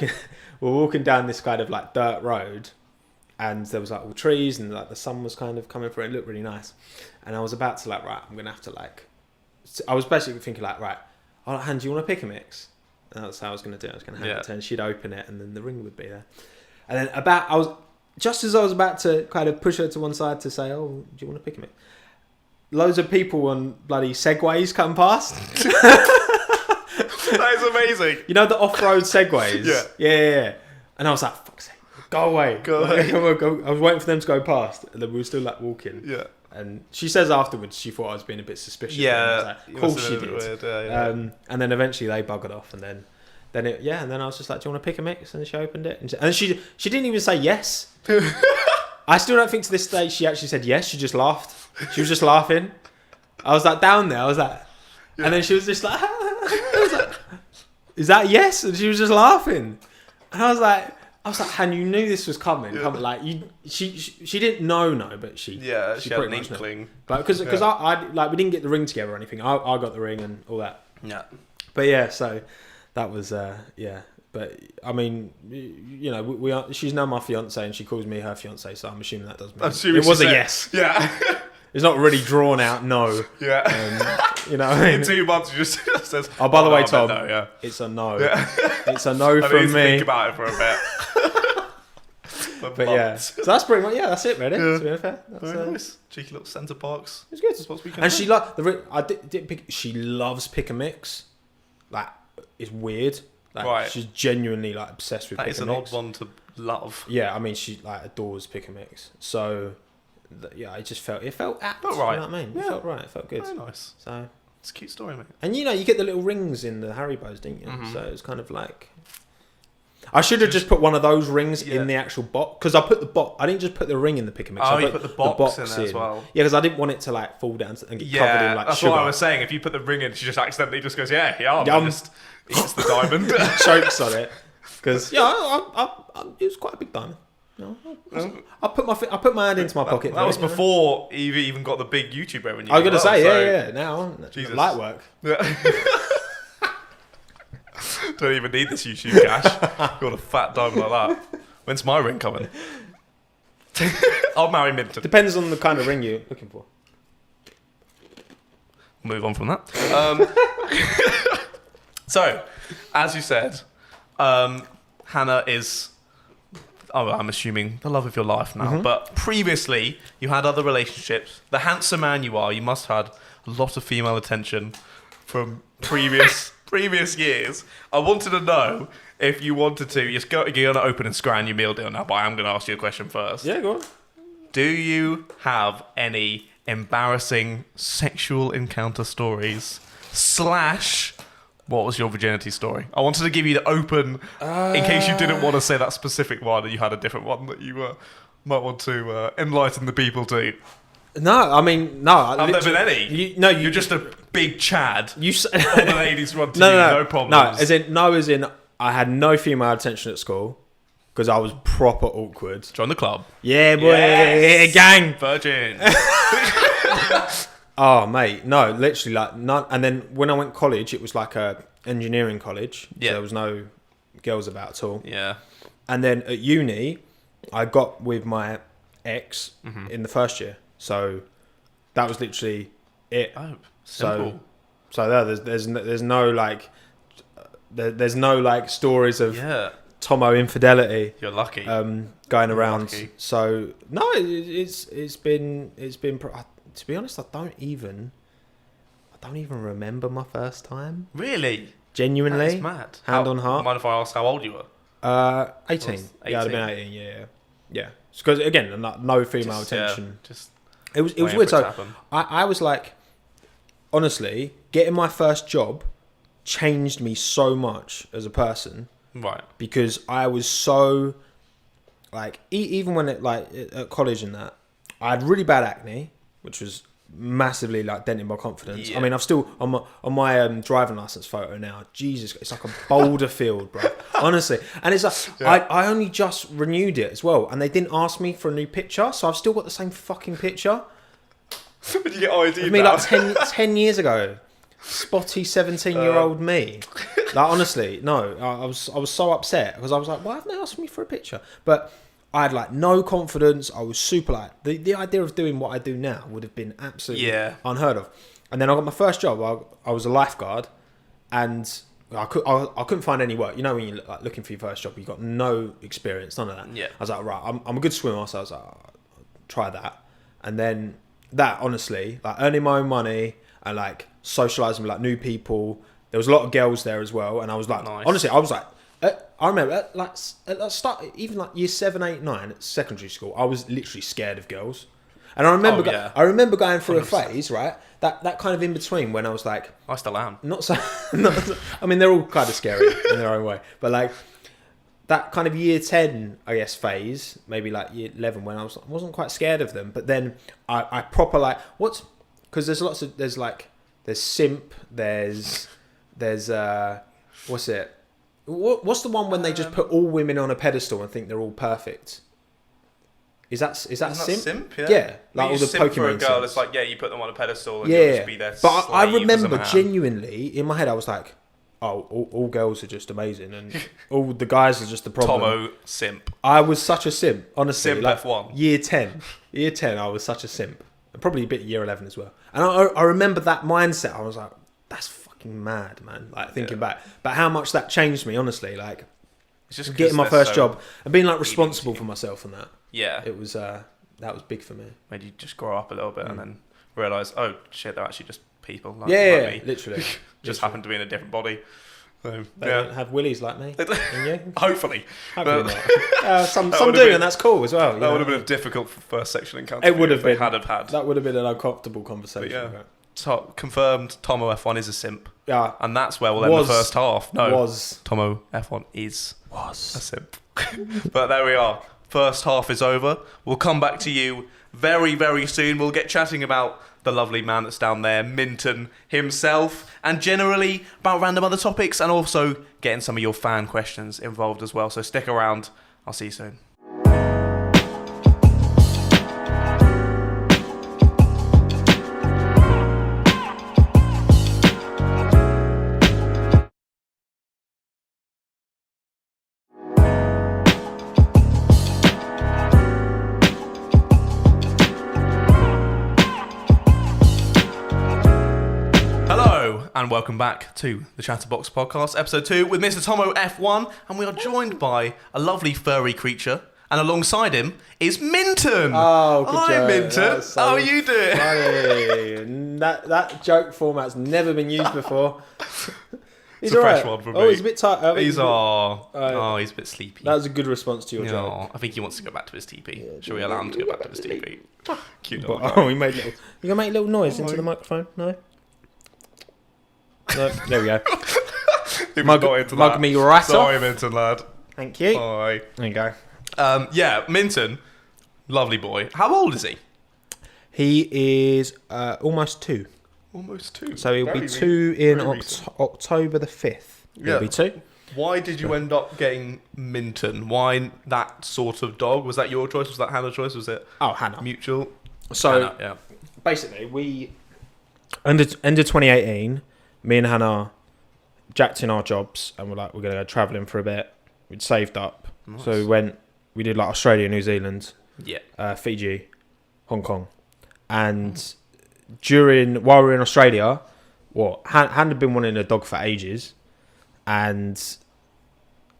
walking down this kind of like dirt road, and there was like all trees, and like the sun was kind of coming through. It looked really nice, and I was about to I'm gonna have to I was basically thinking right. Oh, Han, do you want to pick a mix? And that's how I was going to do it. I was going to hand it to her, and she'd open it, and then the ring would be there. And then just as I was about to kind of push her to one side to say, oh, do you want to pick a mix? Loads of people on bloody Segways come past. That is amazing. You know the off-road Segways? Yeah. And I was like, fuck's sake, go away. I was waiting for them to go past, and then we were still walking. Yeah. And she says afterwards she thought I was being a bit suspicious. Yeah, of course she did. Weird, and then eventually they buggered off, and then and then I was just like, "Do you want to pick a mix?" And she opened it, and she didn't even say yes. I still don't think to this day she actually said yes. She just laughed. She was just laughing. I was like down there. I was like, and then she was just like, I was like, "Is that yes?" And she was just laughing, and I was like, Han, you knew this was coming. Like she didn't know, but she had an inkling. But because I we didn't get the ring together or anything. I got the ring and all that. Yeah. But yeah, so that was But I mean, you know, we are. She's now my fiance, and she calls me her fiance. So I'm assuming that does mean it was a yes. Yeah. It's not really drawn out. No. Yeah. You know, what I mean? In 2 months, you just says. Oh, by the way, Tom, no, it's a no. Yeah. It's a no from me. Think about it for a bit. But yeah, so that's pretty much that's it, really. To be fair, very nice. Cheeky little ChatterBox. It's good. And she she loves pick and mix. Like, it's weird. Like, right. She's genuinely obsessed with. That pick is and an mix. odd one to love. Yeah, I mean, she adores pick and mix. So, it just felt apt. Felt right. You know what I mean? It felt right. It felt good. Very nice. So It's a cute story, mate. And you get the little rings in the Haribos, didn't you? Mm-hmm. So it's kind of like... I should have just put one of those rings in the actual box, because I didn't just put the ring in the pick and mix. Oh, you put the box in there as well. Yeah, because I didn't want it to like fall down and get covered in like that's sugar. What I was saying. If you put the ring in, she just accidentally just goes, just eats the diamond, chokes on it. Because it was quite a big diamond. I put my hand into my pocket. That was before Evie even got the big YouTube revenue. I was going to say, now Jesus. light work. Yeah. Don't even need this YouTube cash. Got a fat diamond like that. When's my ring coming? I'll marry Minton. Depends on the kind of ring you're looking for. Move on from that. So, as you said, Hannah is, I'm assuming, the love of your life now. Mm-hmm. But previously, you had other relationships. The handsome man you are, you must have had a lot of female attention from previous years. I wanted to know if you wanted to. You're going to open and scran your meal deal now, but I am going to ask you a question first. Yeah, go on. Do you have any embarrassing sexual encounter stories / what was your virginity story? I wanted to give you the open, in case you didn't want to say that specific one and you had a different one that you might want to enlighten the people to. No, I mean, no. Have there been any? You're just a big Chad. All the ladies run to no problems. No, as in, I had no female attention at school because I was proper awkward. Join the club. Yeah, boy. Yes. Gang. Virgin. Oh, mate. No, literally, like, none. And then when I went to college, it was like a engineering college. Yeah. So there was no girls about at all. Yeah. And then at uni, I got with my ex in the first year. So that was literally it. Oh, simple. So there's no like there's no like stories of Tommo infidelity. You're lucky. Going around. Lucky. So no, it's been to be honest, I don't even remember my first time. Really? Genuinely. That's mad. Hand on heart. Mind if I ask how old you were? 18. Yeah, I'd have been 18. Yeah. Because again, no female attention. It was weird. So I was like, honestly, getting my first job changed me so much as a person. Right. Because I was so like, even when at college and that, I had really bad acne, which was massively like denting my confidence. Yeah. I mean, I've still on my driving license photo now. Jesus, it's like a boulder field, bro. Honestly, and it's like I only just renewed it as well, and they didn't ask me for a new picture, so I've still got the same fucking picture. But you get ID of me like 10 years ago. Spotty 17-year-old me. Like honestly, no, I was so upset because I was like, why haven't they asked me for a picture? But I had like no confidence. I was super like the idea of doing what I do now would have been absolutely unheard of. And then I got my first job. I was a lifeguard, and I couldn't find any work. You know when you're like looking for your first job, you got no experience, none of that. Yeah. I was like, right, I'm a good swimmer, so I was like, I'll try that. And then that, honestly, like earning my own money and like socialising with like new people. There was a lot of girls there as well, and I was like, honestly, I was like. I remember at the start, even like year 7, 8, 9 at secondary school, I was literally scared of girls. And I remember going through 100%. A phase, right? That kind of in between when I was like, I still am. I mean, they're all kind of scary in their own way, but like that kind of year 10, I guess, phase, maybe like year 11 when I wasn't quite scared of them, but then I proper like because there's simp, there's what's it? What's the one when they just put all women on a pedestal and think they're all perfect? Is that simp? Yeah, like all the simp Pokemon for a girl, simps. it's like you put them on a pedestal and you'll just be there. But I remember genuinely in my head, I was like, oh, all girls are just amazing and all the guys are just the problem. Tommo simp. I was such a simp, honestly. Simp like, F1. Year 10, I was such a simp. Probably a bit year 11 as well. And I remember that mindset. I was like, that's fucking mad, man. Like thinking back, but how much that changed me, honestly. Like it's just getting my first job and being like responsible for myself and that. Yeah, it was that was big for me. Made you just grow up a little bit and then realise, oh shit, they're actually just people. Like, like me. Literally, just happen to be in a different body. So, they don't have willies like me. Hopefully not. Some do, and that's cool as well. That would have been a difficult first sexual encounter. It would have been. Had. That would have been an uncomfortable conversation. confirmed Tommo F1 is a simp. Yeah. And that's where we'll end the first half. No, Tommo F1 is a simp. But there we are. First half is over. We'll come back to you very, very soon. We'll get chatting about the lovely man that's down there, Minton himself, and generally about random other topics, and also getting some of your fan questions involved as well. So stick around. I'll see you soon. And welcome back to the ChatterBox podcast, episode 2, with Mr. Tommo F1, and we are joined by a lovely furry creature, and alongside him is Minton. Oh, good Hi, joke. Minton. So how are you doing? that joke format's never been used before. It's a fresh one for me. Oh, he's a bit tired. He's a bit sleepy. That was a good response to your joke. I think he wants to go back to his TP. Yeah, shall we allow him to go back to his TP? Cute little guy. He made little. You gonna make a little noise into the microphone? No. No, there we go. Mug me right off. Sorry, Minton, lad. Thank you. Bye. There you go. Yeah, Minton, lovely boy. How old is he? He is almost 2. Almost 2. So he'll be 2 in October the 5th. He'll be 2. Why did you end up getting Minton? Why that sort of dog? Was that your choice? Was that Hannah's choice? Was it Hannah. Mutual? So Hannah, basically, we end of 2018. Me and Hannah jacked in our jobs and we're going to go travelling for a bit. We'd saved up. Nice. So we did like Australia, New Zealand, Fiji, Hong Kong. And while we were in Australia, Hannah had been wanting a dog for ages. And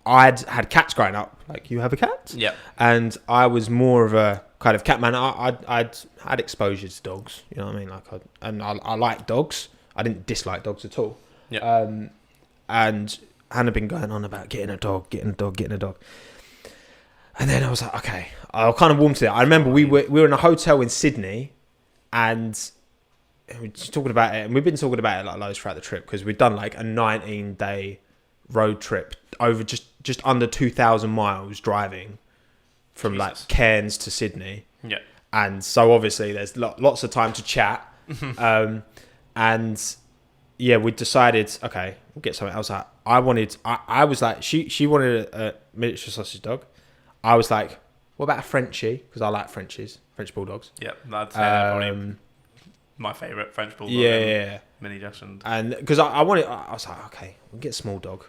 I'd had cats growing up. Like, you have a cat? Yeah. And I was more of a kind of cat man. I'd had exposure to dogs, you know what I mean? I like dogs. I didn't dislike dogs at all. Yeah. And Hannah had been going on about getting a dog. And then I was like, okay, I kind of warmed to it. I remember we were in a hotel in Sydney, and we were talking about it, and we've been talking about it like loads throughout the trip, because we'd done like a 19-day road trip over just under 2,000 miles driving from like Cairns to Sydney. Yeah. And so obviously there's lots of time to chat. And yeah, we decided, okay, we'll get something else out. I was like, she wanted a miniature sausage dog. I was like, what about a Frenchie? Because I like French bulldogs. Yeah, that's probably my favourite French bulldog. Yeah. Mini Dachshund. And because I was like, okay, we'll get a small dog.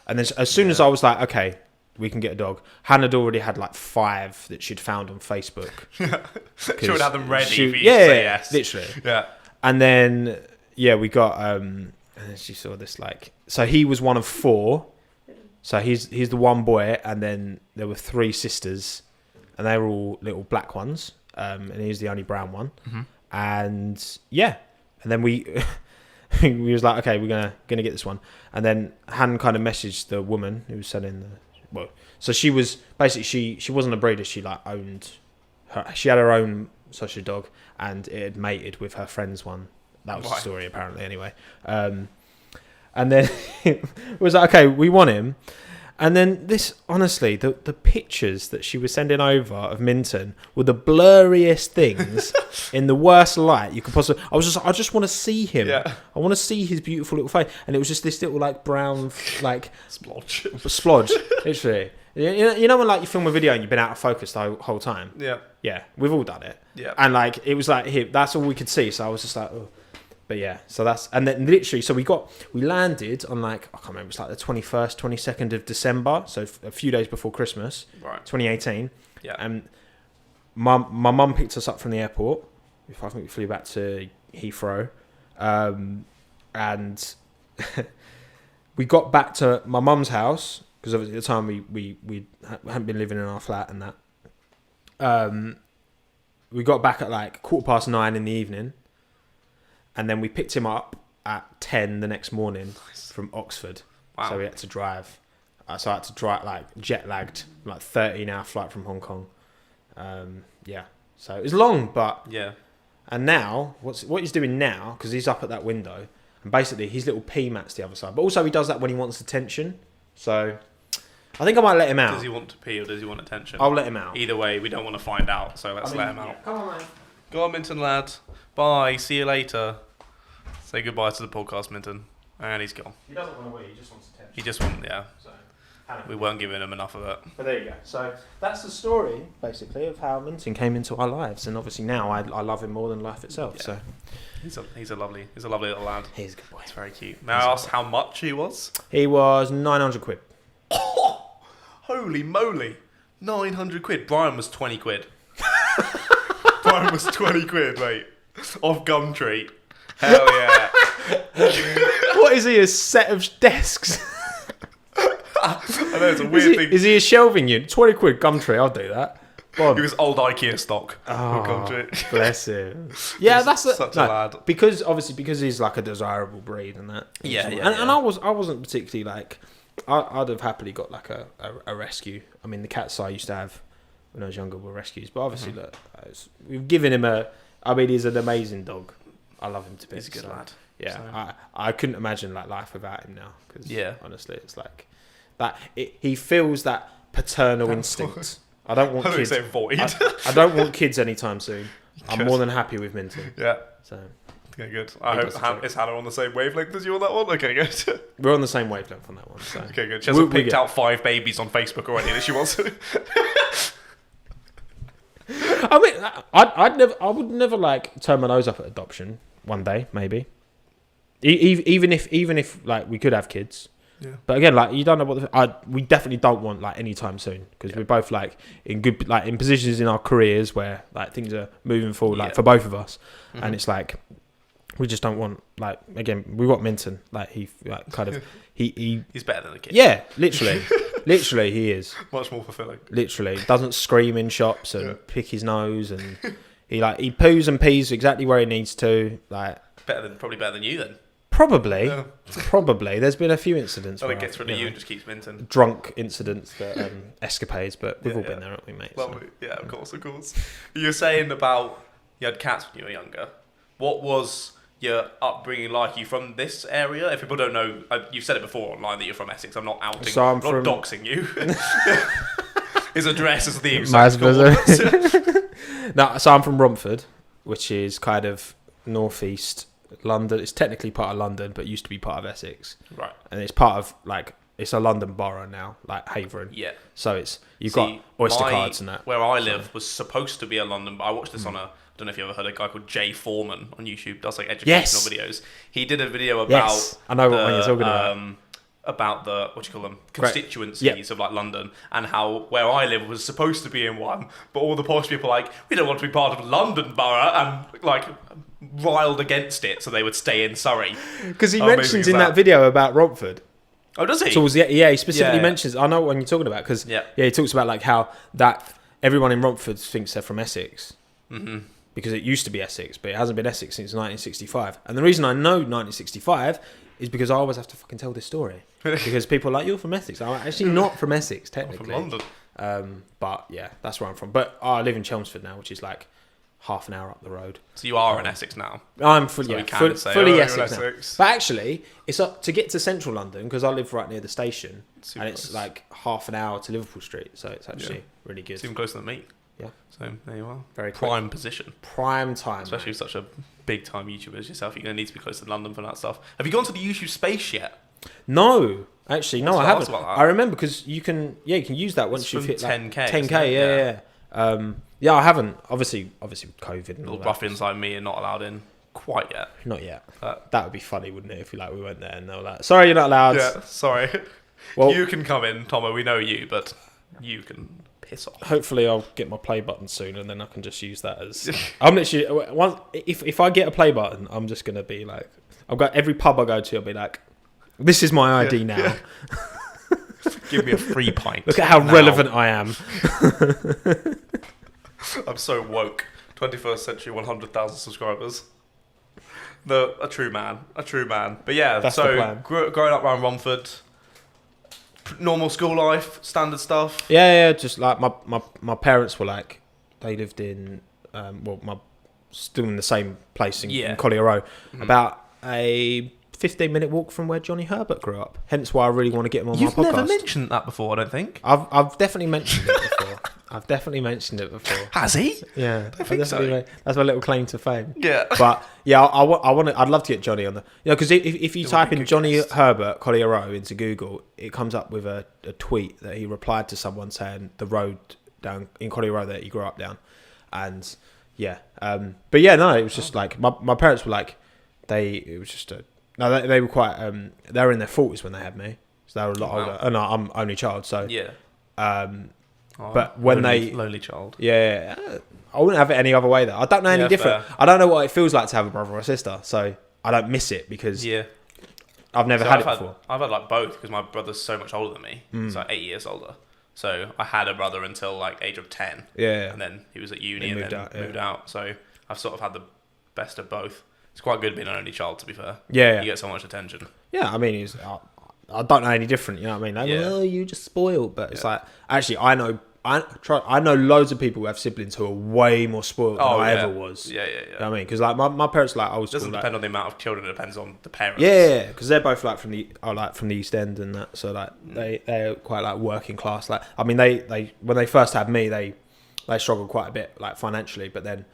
And then as soon as I was like, okay, we can get a dog, Hannah had already had like 5 that she'd found on Facebook. She would have them ready for you to say yes. Literally. Yeah. And then, we got, and then she saw this, like, so he was one of 4. So he's the one boy, and then there were 3 sisters, and they were all little black ones, and he's the only brown one. Mm-hmm. And then we was like, okay, we're gonna get this one. And then Han kind of messaged the woman who was selling so she was basically, she wasn't a breeder, she like owned she had her own sausage dog, and it had mated with her friend's one. That was the story, apparently, anyway. And then it was like, okay, we want him. And then this, honestly, the pictures that she was sending over of Minton were the blurriest things in the worst light you could possibly. I just want to see him. Yeah. I want to see his beautiful little face. And it was just this little like brown like splodge, literally. You know when like you film a video and you've been out of focus the whole time. Yeah, we've all done it. Yeah, and like it was like that's all we could see. So I was just like, oh. But yeah, so and then literally, so we landed on like, I can't remember, it was like the 21st, 22nd of December, so a few days before Christmas, right. 2018. Yeah. And my mum picked us up from the airport. I think we flew back to Heathrow. And we got back to my mum's house, because obviously at the time we hadn't been living in our flat and that. We got back at like 9:15 in the evening. And then we picked him up at 10 the next morning from Oxford. Wow. So we had to drive. So I had to drive, like, jet-lagged, like 13-hour flight from Hong Kong. So it was long, but... Yeah. And now, what he's doing now, because he's up at that window, and basically his little pee mat's the other side. But also he does that when he wants attention. So I think I might let him out. Does he want to pee or does he want attention? I'll let him out. Either way, we don't want to find out, so let's let him out. Come on, man. Go on, Minton, lad. Bye. See you later. Say goodbye to the podcast, Minton. And he's gone. He doesn't want to wee, he just wants attention. He just wants, yeah. So, we weren't giving him enough of it. But there you go. So that's the story, basically, of how Minton came into our lives. And obviously now I love him more than life itself. Yeah. So he's a lovely little lad. He's a good boy. It's very cute. May I ask how much he was? He was 900 quid. Oh, holy moly. 900 quid. Brian was 20 quid. Brian was 20 quid, mate. Off Gumtree. Hell yeah. What is he, a set of desks? I know, it's a weird thing. Is he a shelving unit? 20 quid Gumtree, I'll do that. Bob. He was old IKEA stock. Oh, bless him. Yeah, that's such a lad. Because he's like a desirable breed and that. And I wasn't particularly like, I'd have happily got like a rescue. I mean, the cats I used to have when I was younger were rescues, but obviously look, we've given him he's an amazing dog. I love him to bits. He's a good lad. Yeah, so. I couldn't imagine like life without him now. Because honestly, it's like that. He feels that paternal instinct. I don't want kids. Void. I don't want kids anytime soon. I'm more than happy with Minton. Yeah. So. Okay, good. I hope is Hannah on the same wavelength as you on that one? Okay, good. We're on the same wavelength on that one. So. Okay, good. She hasn't picked out 5 babies on Facebook already that she wants to. I mean, I would never like turn my nose up at adoption. One day, maybe. Even if like we could have kids. Yeah. But again, like you don't know what we definitely don't want like anytime soon because we're both like in positions in our careers where like things are moving forward like for both of us, and it's like we just don't want like again we want Minton like he like kind of he's better than a kid. Yeah, literally he is much more fulfilling. Literally doesn't scream in shops and pick his nose and he poos and pees exactly where he needs to like probably better than you then. Probably. There's been a few incidents where it gets rid of you and just keeps Minton. Drunk incidents, that escapades, but we've all been there, haven't we, mate? Well, so. Of course. You were saying about you had cats when you were younger. What was your upbringing like? Are you from this area? If people don't know, you've said it before online that you're from Essex. I'm not outing. So I'm not doxing you. His address is the exact No, so I'm from Romford, which is kind of northeast London. It's technically part of London, but used to be part of Essex. Right. And it's part of it's a London borough now, like Havering. Yeah. So you've got Oyster cards and that. Where I live was supposed to be a London, but I watched this on I don't know if you ever heard a guy called Jay Foreman on YouTube, does like educational videos. He did a video about I know what you're talking about the constituencies of like London and how where I live was supposed to be in one, but all the posh people are like, we don't want to be part of London borough and like riled against it, so they would stay in Surrey. Because he mentions in that video about Romford. Oh, does he? So he specifically mentions. I know what you're talking about because he talks about like how that everyone in Romford thinks they're from Essex because it used to be Essex, but it hasn't been Essex since 1965. And the reason I know 1965 is because I always have to fucking tell this story because people are like, you're from Essex. I'm actually not from Essex technically. I'm from London. But yeah, that's where I'm from. But I live in Chelmsford now, which is like half an hour up the road. So you are in Essex now? I'm fully Essex now. But actually, it's up to get to central London because I live right near the station. Super and it's close. Like half an hour to Liverpool Street. So it's actually really good. It's even closer than me. Yeah. So there you are. Very prime quick. Position. Prime time. Especially with such a big time YouTuber as yourself. You're going to need to be close to London for that stuff. Have you gone to the YouTube space yet? No. Actually, no, I haven't. I remember because you can use that once you've hit 10K. Like 10K, yeah. I haven't. Obviously with COVID and all that. Ruffians like me are not allowed in quite yet. Not yet. That would be funny, wouldn't it? If we went there and they were like, "Sorry, you're not allowed." Yeah, sorry. Well, you can come in, Tommo. We know you, but you can piss off. Hopefully, I'll get my play button soon, and then I can just use that as. I'm literally if I get a play button, I'm just gonna be like, I've got every pub I go to. I'll be like, "This is my ID now." Yeah. Give me a free pint. Look at how relevant I am. I'm so woke. 21st century, 100,000 subscribers. A true man. But yeah, that's the plan. Growing up around Romford, normal school life, standard stuff. Yeah. Just like my parents were like, they lived in, my still in the same place in Collier Row, about a 15-minute walk from where Johnny Herbert grew up. Hence why I really want to get him on my podcast. You've never mentioned that before, I don't think. I've definitely mentioned it before. Has he? Yeah, I think so. That's my little claim to fame. Yeah, but yeah, I'd love to get Johnny on the. Because if you type in Johnny Herbert Collier Row into Google, it comes up with a tweet that he replied to someone saying the road down in Collier Row that he grew up down, and yeah, but yeah, no, it was just like my parents were like they were quite they were in their 40s when they had me, so they were a lot older. And I'm only child, so yeah. But when lonely child, yeah, I wouldn't have it any other way though. I don't know any different. Fair. I don't know what it feels like to have a brother or a sister, so I don't miss it because I've never had it before. I've had like both because my brother's so much older than me. He's like 8 years older. So I had a brother until like age of 10. Yeah. And then he was at uni and then moved out. So I've sort of had the best of both. It's quite good being an only child, to be fair. Yeah. You get so much attention. Yeah, I mean, I don't know any different, you know what I mean? Like, well, you just spoiled. But it's like, actually, I know loads of people who have siblings who are way more spoiled than I ever was. Yeah. You know what I mean? Because like my parents like I was. It doesn't depend on the amount of children. It depends on the parents. Yeah, because they're both like from the East End and that. So like they're quite like working class. Like I mean they when they first had me they struggled quite a bit like financially, but then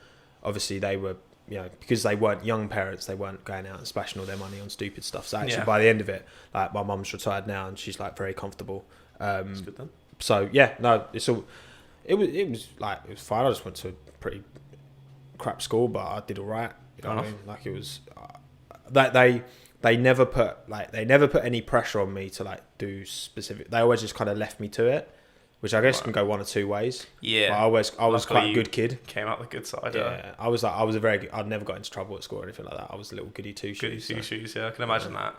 obviously they were because they weren't young parents, they weren't going out and splashing all their money on stupid stuff. So actually by the end of it, like my mum's retired now and she's like very comfortable. That's good then. So yeah, no, it was fine. I just went to a pretty crap school, but I did all right. You know what I mean? Like it was that they never put any pressure on me to like do specific. They always just kind of left me to it, which I guess can go one or two ways. Yeah, but I was quite a good kid. Came out the good side. Yeah, I was a very good. I'd never got into trouble at school or anything like that. I was a little goody two shoes. Goody two shoes. Yeah, I can imagine that.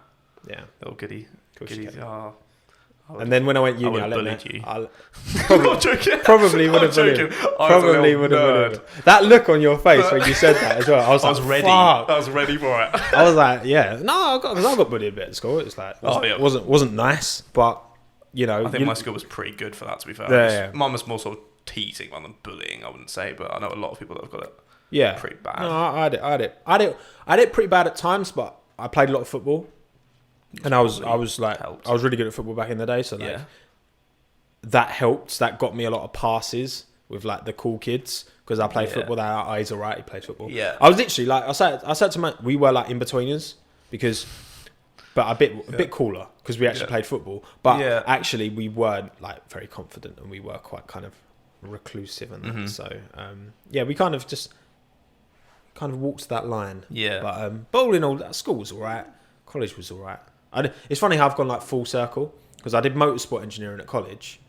Yeah, little goody. And then when I went uni, I bullied you. Probably would have bullied. Probably would have. That look on your face when you said that as well, I was ready. Fuck. I was ready for it. I was like, yeah, no, because I got bullied a bit at school. It was like, wasn't nice, but I think my school was pretty good for that. To be fair, mine was more sort of teasing rather than bullying. I wouldn't say, but I know a lot of people that have got it. Yeah, pretty bad. No, I had it pretty bad at times, but I played a lot of football. And I was really good at football back in the day, so like that helped. That got me a lot of passes with like the cool kids because I played football. That he's alright. He plays football. Yeah, I was literally like I said to we were like in betweeners but a bit cooler because we actually played football. But actually we weren't like very confident and we were quite kind of reclusive and that. So we kind of walked that line. Yeah, but all in all, school was alright. College was alright. It's funny how I've gone like full circle because I did motorsport engineering at college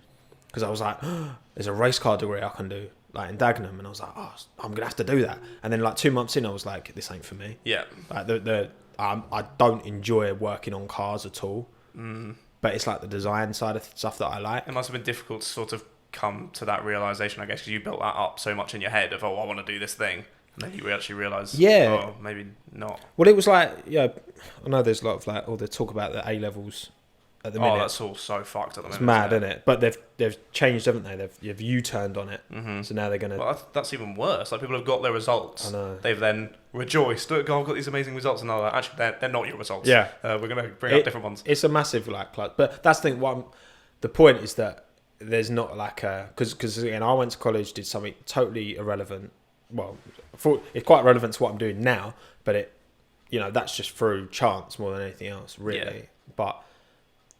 because I was like, there's a race car degree I can do like in Dagenham, and I was like, I'm gonna have to do that. And then like 2 months in, I was like, this ain't for me. Yeah, like I don't enjoy working on cars at all. But it's like the design side of stuff that I like. It must have been difficult to sort of come to that realization, I guess, because you built that up so much in your head of I want to do this thing. And then you actually realise, maybe not. Well, it was like, I know there's a lot of like, they talk about the A-levels at the minute. Oh, that's all so fucked at the moment. It's mad, isn't it? But they've changed, haven't they? They've U-turned on it. So now they're going to... Well, that's even worse. Like, people have got their results. I know. They've then rejoiced. Look, I've got these amazing results. And they're like, actually, they're not your results. Yeah. We're going to bring up different ones. It's a massive, like... But that's the thing. The point is that there's not like a... Because, again, I went to college, did something totally irrelevant. Well, it's quite relevant to what I'm doing now, but that's just through chance more than anything else, really. Yeah. But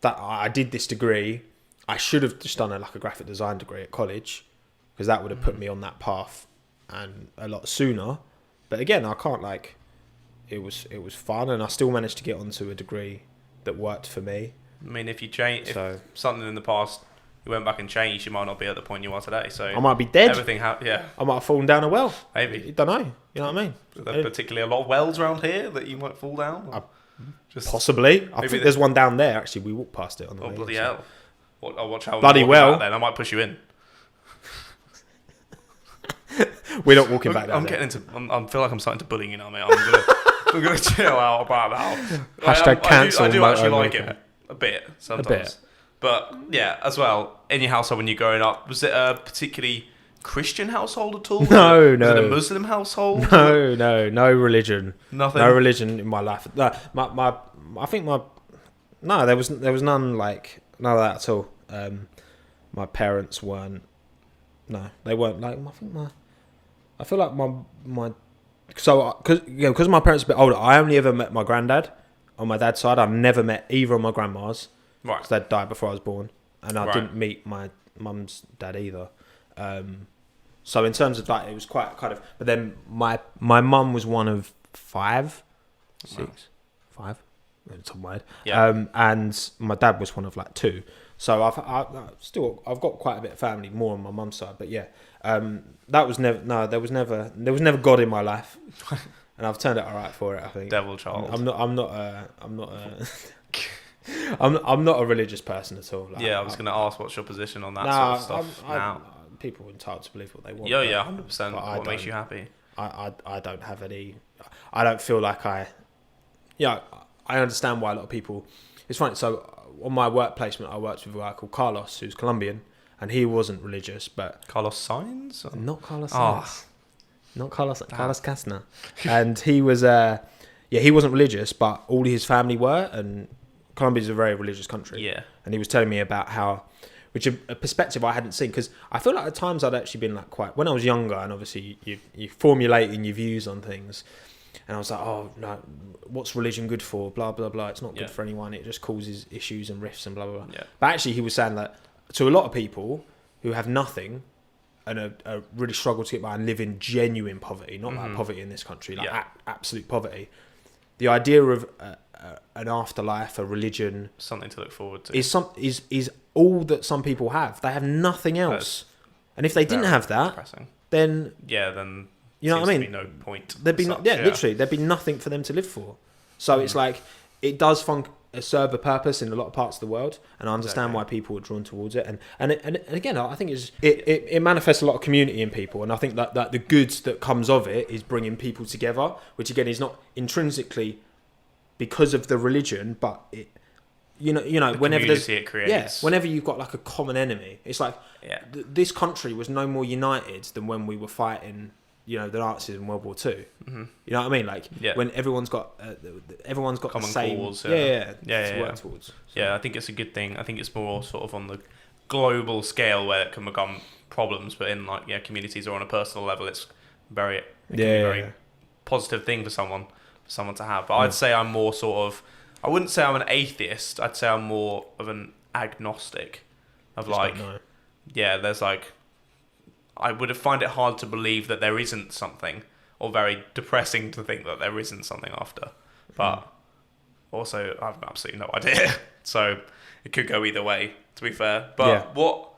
that I did this degree, I should have just done a graphic design degree at college because that would have put me on that path and a lot sooner. But again, I can't it was fun, and I still managed to get onto a degree that worked for me. I mean, if something in the past. You went back and changed, you might not be at the point you are today. So I might be dead. Everything I might have fallen down a well. Maybe. You don't know. You know what I mean? Is there particularly a lot of wells around here that you might fall down? Possibly. I think there's one down there. Actually, we walked past it on the way. Oh, bloody hell. I'll watch how bloody well. Then I might push you in. We're not walking back down I'm getting into... I feel like I'm starting to bully you now, mate. I'm going to chill out about that. Hashtag cancel. I do actually like him. A bit, sometimes. But yeah, as well, in your household when you're growing up, was it a particularly Christian household at all? No. Was it a Muslim household? No religion. Nothing. No religion in my life. No, there was none, like, none of that at all. My parents weren't. No, they weren't. Like, I feel like my. So, because my parents are a bit older, I only ever met my granddad on my dad's side. I've never met either of my grandmas. Right. Because they'd died before I was born, and I didn't meet my mum's dad either. So in terms of that, it was quite kind of. But then my mum was one of 5, 6, 5. It's some weird. Yeah. And my dad was one of like 2. So I've got quite a bit of family more on my mum's side. But yeah, that was never. No, there was never God in my life, and I've turned it alright for it. I think. Devil child. I'm not a religious person at all. Like, I was going to ask what's your position on that sort of stuff now. People are entitled to believe what they want. Yeah, 100%. What makes you happy? I don't have any. I don't feel like I. Yeah, I understand why a lot of people. It's funny. So on my work placement, I worked with a guy called Carlos, who's Colombian, and he wasn't religious, but Carlos Sainz? Or? Not Carlos Sainz. Not Carlos Castner. And he was he wasn't religious, but all his family were, and Colombia's a very religious country. Yeah. And he was telling me about how, which a perspective I hadn't seen, because I feel like at times I'd actually been like quite, when I was younger, and obviously you formulating your views on things, and I was like, oh no, what's religion good for? Blah blah blah. It's not good for anyone. It just causes issues and rifts and blah blah blah. Yeah. But actually, he was saying that to a lot of people who have nothing and are really struggle to get by and live in genuine poverty, not like poverty in this country, like absolute poverty. The idea of an afterlife, a religion, something to look forward to, is all that some people have. They have nothing else, and if they didn't have that, depressing. then you know what I mean. Be no point. There'd be literally there'd be nothing for them to live for. So it's like it does serve a purpose in a lot of parts of the world, and I understand why people are drawn towards it. And again, I think it manifests a lot of community in people, and I think that the goods that comes of it is bringing people together, which again is not intrinsically because of the religion, but it, you know, whenever it creates, whenever you've got like a common enemy, it's like this country was no more united than when we were fighting, you know, the Nazis in World War II. Mm-hmm. You know what I mean? Like when everyone's got common the same cause. To work towards. So. Yeah, I think it's a good thing. I think it's more sort of on the global scale where it can become problems, but in like communities or on a personal level, it's very positive thing for someone to have. But I'd say I'm more sort of. I wouldn't say I'm an atheist. I'd say I'm more of an agnostic. Of like, there's like. I would find it hard to believe that there isn't something, or very depressing to think that there isn't something after. But also, I have absolutely no idea. So it could go either way, to be fair. But what,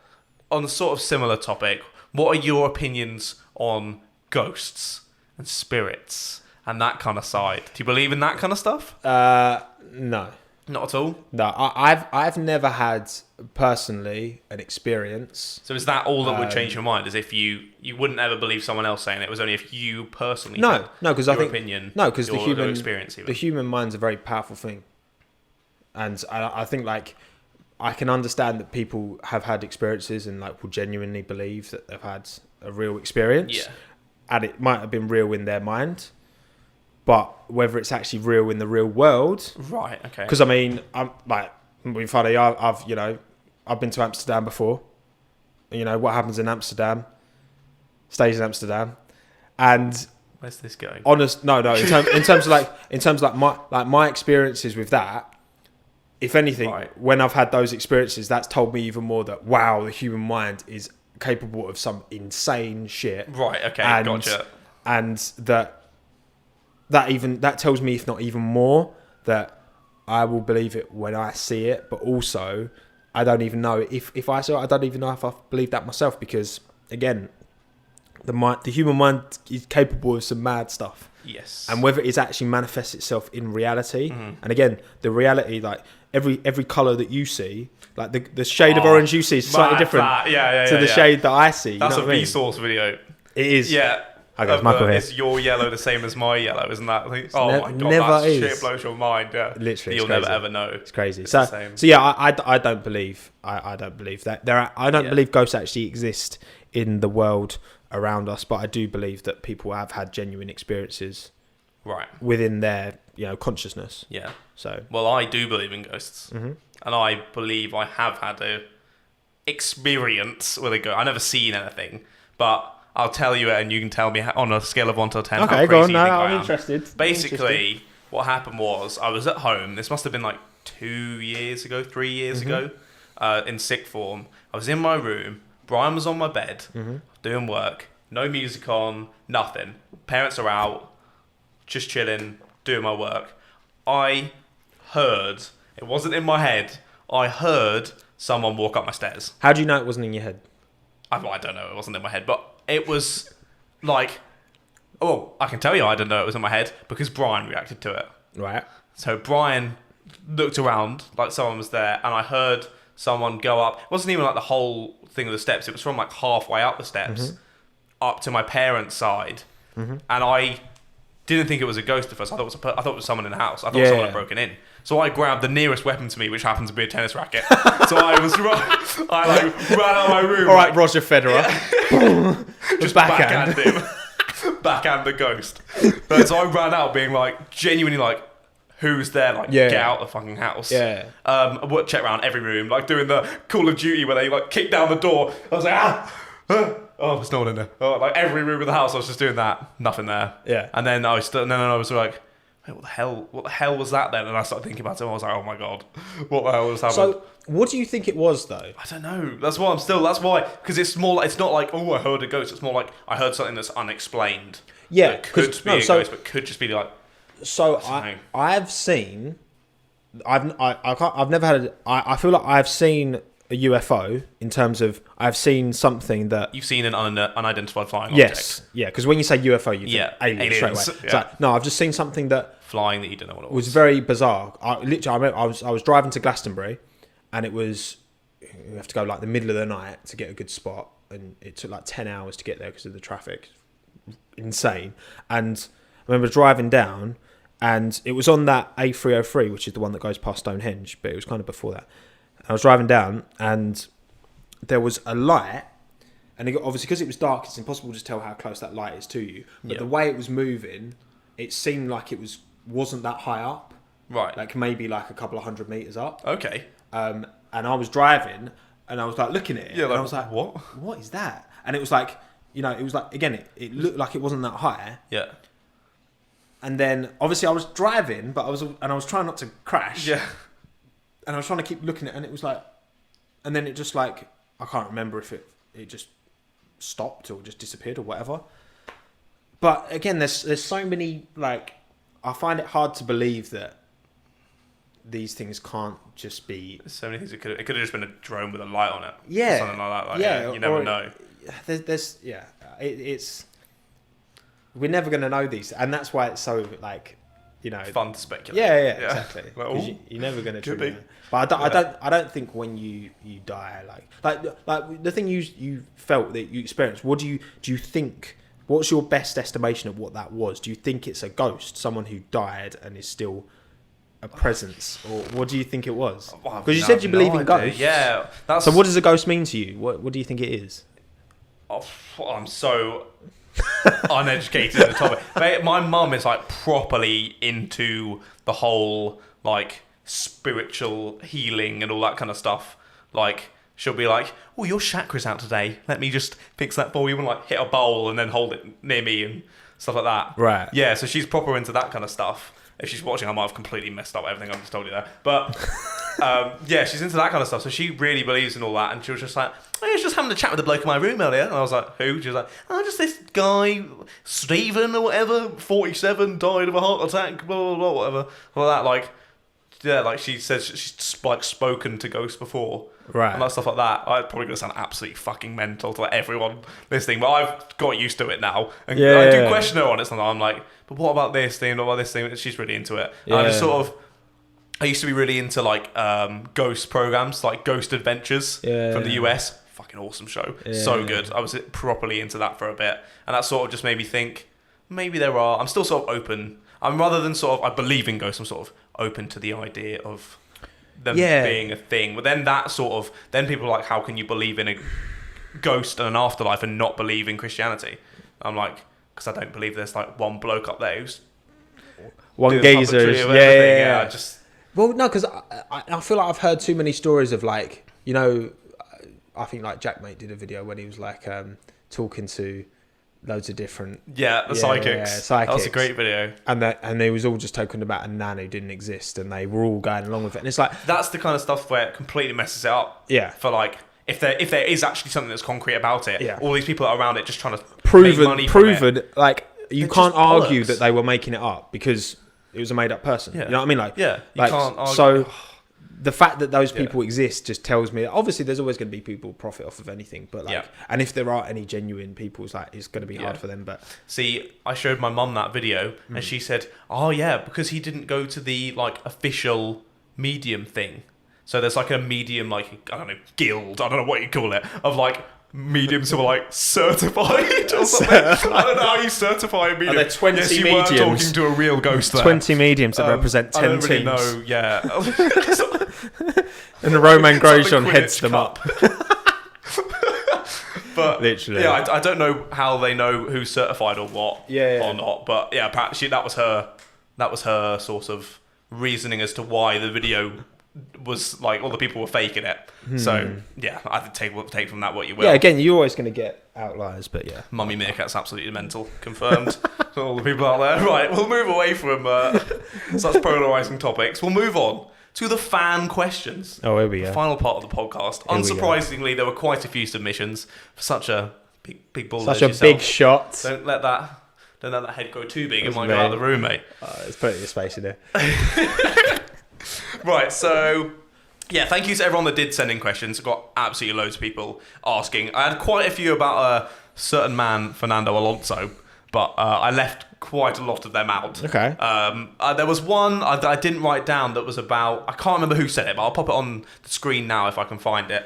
on a sort of similar topic, what are your opinions on ghosts and spirits and that kind of side? Do you believe in that kind of stuff? No. Not at all? No, I've never had personally an experience. So is that all that would change your mind? As if you wouldn't ever believe someone else saying it? It was only if you personally no, because I think opinion, because the human mind's a very powerful thing, and I think like I can understand that people have had experiences and like will genuinely believe that they've had a real experience, and it might have been real in their mind. But whether it's actually real in the real world, right? Okay. Because I mean, I'm like, we've had I've been to Amsterdam before. You know what happens in Amsterdam, stays in Amsterdam, and where's this going? In terms of my experiences with that. If anything, when I've had those experiences, that's told me even more that wow, the human mind is capable of some insane shit. Right. Okay. Gotcha. And that tells me, if not even more, that I will believe it when I see it. But also, I don't even know if I saw it. I don't even know if I believe that myself, because again, the human mind is capable of some mad stuff. Yes. And whether it actually manifests itself in reality, and again, the reality, like every color that you see, like the shade of orange you see is slightly different to the shade that I see. That's you know a Vsauce video. It is. Yeah. I got Michael here. Is your yellow the same as my yellow? Isn't that? My god, never that shit blows your mind. Yeah, literally, you'll never ever know. It's crazy. So yeah, I don't believe. I don't believe that I don't believe ghosts actually exist in the world around us, but I do believe that people have had genuine experiences within their consciousness. Yeah. So well, I do believe in ghosts, and I believe I have had a experience with a ghost. I've never seen anything, but I'll tell you it, and you can tell me on a scale of 1 to 10 how crazy go on. you No, think I I'm am. interested. Basically, what happened was I was at home. This must have been like 3 years ago, in sick form. I was in my room. Brian was on my bed, doing work. No music on, nothing. Parents are out, just chilling, doing my work. I heard, it wasn't in my head, I heard someone walk up my stairs. How do you know it wasn't in your head? I don't know, it wasn't in my head, but it was like, I can tell you I didn't know it was in my head because Brian reacted to it. Right. So Brian looked around like someone was there, and I heard someone go up. It wasn't even like the whole thing of the steps, it was from like halfway up the steps up to my parents' side, and I didn't think it was a ghost at first. I thought it was someone in the house. I thought someone had broken in. So I grabbed the nearest weapon to me, which happened to be a tennis racket. So I ran out of my room. All right, Roger Federer. Just backhand him. Backhand the ghost. So I ran out being like, genuinely like, who's there? Like, get out the fucking house. Yeah. I would check around every room, like doing the Call of Duty where they like kick down the door. I was like, oh, there's no one in there. Like every room of the house, I was just doing that. Nothing there. Yeah. And then I was like, wait, what the hell was that then? And I started thinking about it. And I was like, oh my god, what the hell was happening? So, what do you think it was though? I don't know. That's why, because it's more like, it's not like, oh, I heard a ghost. It's more like I heard something that's unexplained. Yeah. It could be a ghost, but could just be like. So I've seen, I've never had. I feel like I've seen a UFO in terms of I've seen something that you've seen an unidentified flying object. Yes, yeah. Because when you say UFO, you think aliens straight away. Yeah. It's like, no, I've just seen something that flying that you don't know what it was very bizarre. I remember I was driving to Glastonbury, and it was you have to go like the middle of the night to get a good spot, and it took like 10 hours to get there because of the traffic. Insane. And I remember driving down. And it was on that A303, which is the one that goes past Stonehenge, but it was kind of before that. I was driving down, and there was a light, and obviously because it was dark, it's impossible to tell how close that light is to you. But the way it was moving, it seemed like it wasn't that high up, right? Like maybe like a couple of 100 meters up. Okay. And I was driving, and I was like looking at it, and I was like, "What? What is that?" And it was like, it was like again, it looked like it wasn't that high. Yeah. And then, obviously, I was driving, but I was trying not to crash. Yeah. And I was trying to keep looking at it, and it was like, and then it just like, I can't remember if it just stopped or just disappeared or whatever. But again, there's so many, like, I find it hard to believe that these things can't just be. There's so many things it could have just been a drone with a light on it. Yeah. Or something like that. Like, you never know. It's. We're never going to know these, and that's why it's so like, fun to speculate. Yeah, exactly. Because you're never going to truly know. But I don't think when you die, like the thing you felt that you experienced. What do you think? What's your best estimation of what that was? Do you think it's a ghost, someone who died and is still a presence, or what do you think it was? Because you said you believe in ghosts. Yeah. So what does a ghost mean to you? What do you think it is? Oh, I'm so uneducated in the topic. My mum is like properly into the whole like spiritual healing and all that kind of stuff. Like she'll be like, "Oh, your chakra's out today. Let me just fix that for you," and like hit a bowl and then hold it near me and stuff like that. Right. Yeah. So she's proper into that kind of stuff. If she's watching, I might have completely messed up everything I've just told you there. But yeah, she's into that kind of stuff. So she really believes in all that. And she was just like, I was just having a chat with the bloke in my room earlier. And I was like, who? She was like, oh, just this guy, Stephen or whatever, 47, died of a heart attack, blah, blah, blah, whatever. All that, like, yeah, like she says she's like spoken to ghosts before. Right. And that stuff like that. I'm probably going to sound absolutely fucking mental to like everyone listening, but I've got used to it now. And I do question her on it sometimes. I'm like, but what about this thing? What about this thing? She's really into it. And I just I used to be really into like ghost programs, like Ghost Adventures from the US. Fucking awesome show. So good. I was properly into that for a bit. And that sort of just made me think, maybe there are. I'm still sort of open. Rather than sort of, I believe in ghosts, I'm sort of open to the idea of them being a thing. But then that sort of, then people are like, how can you believe in ghost and an afterlife and not believe in Christianity? I'm like, because I don't believe there's like one bloke up there who's one geezer. Yeah. I just well, no, because I feel like I've heard too many stories of like, you know, I think like Jackmate did a video when he was like talking to loads of different psychics. That was a great video, and they was all just talking about a nan who didn't exist, and they were all going along with it. And it's like that's the kind of stuff where it completely messes it up. Yeah, for like if there is actually something that's concrete about it, all these people around it just trying to proven make money from it. Like you can't argue that they were making it up because it was a made up person. You know what I mean? Like you can't argue. So the fact that those people exist just tells me that obviously there's always going to be people who profit off of anything, but like, and if there are any genuine people, it's going to be hard for them. But see, I showed my mum that video, and she said, "Oh yeah, because he didn't go to the like official medium thing. So there's like a medium, like I don't know, guild, I don't know what you call it, of like mediums who are like certified or something. I don't know how you certify a medium. Are there 20 yes, you mediums? were talking to a real ghost there. 20 mediums that represent 10 I don't really teams. know, yeah. And the Roman Grosjean heads them up. But literally, yeah, I don't know how they know who's certified or what, or not. But yeah, apparently that was her sort of reasoning as to why the video was like all the people were faking it. So yeah, I could take from that what you will. Yeah, again, you're always going to get outliers, but yeah, Mummy Meerkat's absolutely mental. Confirmed. To all the people out there. Right, we'll move away from such polarizing topics. We'll move on to the fan questions. Oh, here we go. Final part of the podcast. Unsurprisingly, there were quite a few submissions for such a big ball. Such a big shot. Don't let that head go too big. It might go out of the room, mate. There's plenty of space in there. Right, so yeah, thank you to everyone that did send in questions. I got absolutely loads of people asking. I had quite a few about a certain man, Fernando Alonso, but I left quite a lot of them out. Okay. There was one I didn't write down that was about, I can't remember who said it, but I'll pop it on the screen now if I can find it,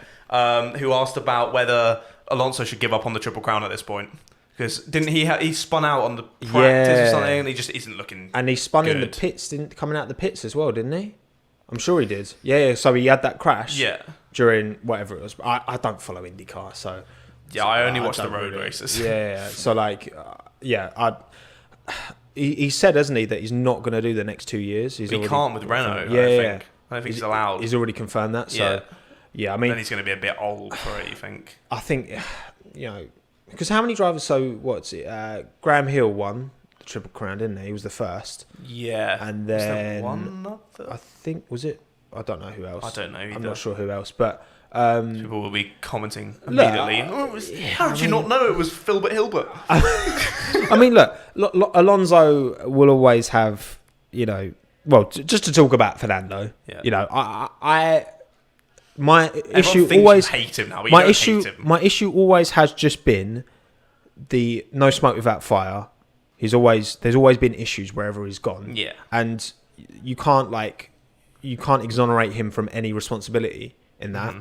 who asked about whether Alonso should give up on the Triple Crown at this point. Because didn't he spun out on the practice or something, and he just isn't looking And he spun good. in the pits, coming out the pits as well, didn't he? I'm sure he did. Yeah, so he had that crash during whatever it was. I don't follow IndyCar, so... Yeah, I only watch the road races. Yeah, so like, he said, hasn't he, that he's not going to do the next 2 years. He can't with Renault, I don't think he's allowed. He's already confirmed that, so... Yeah, I mean... Then he's going to be a bit old for it, you think? I think, you know... Because how many drivers... So, what's it? Graham Hill won the Triple Crown, didn't he? He was the first. Yeah. And then... Was there one other? I think... Was it... I don't know who else. I don't know either. I'm not sure who else, but... people will be commenting immediately. How did you not know it was Philbert Hilbert? I mean, look, Alonso will always have, you know... Well, just to talk about Fernando, you know, my issue always hate him now. My issue always has just been the no smoke without fire. There's always been issues wherever he's gone. Yeah, and you can't exonerate him from any responsibility in that.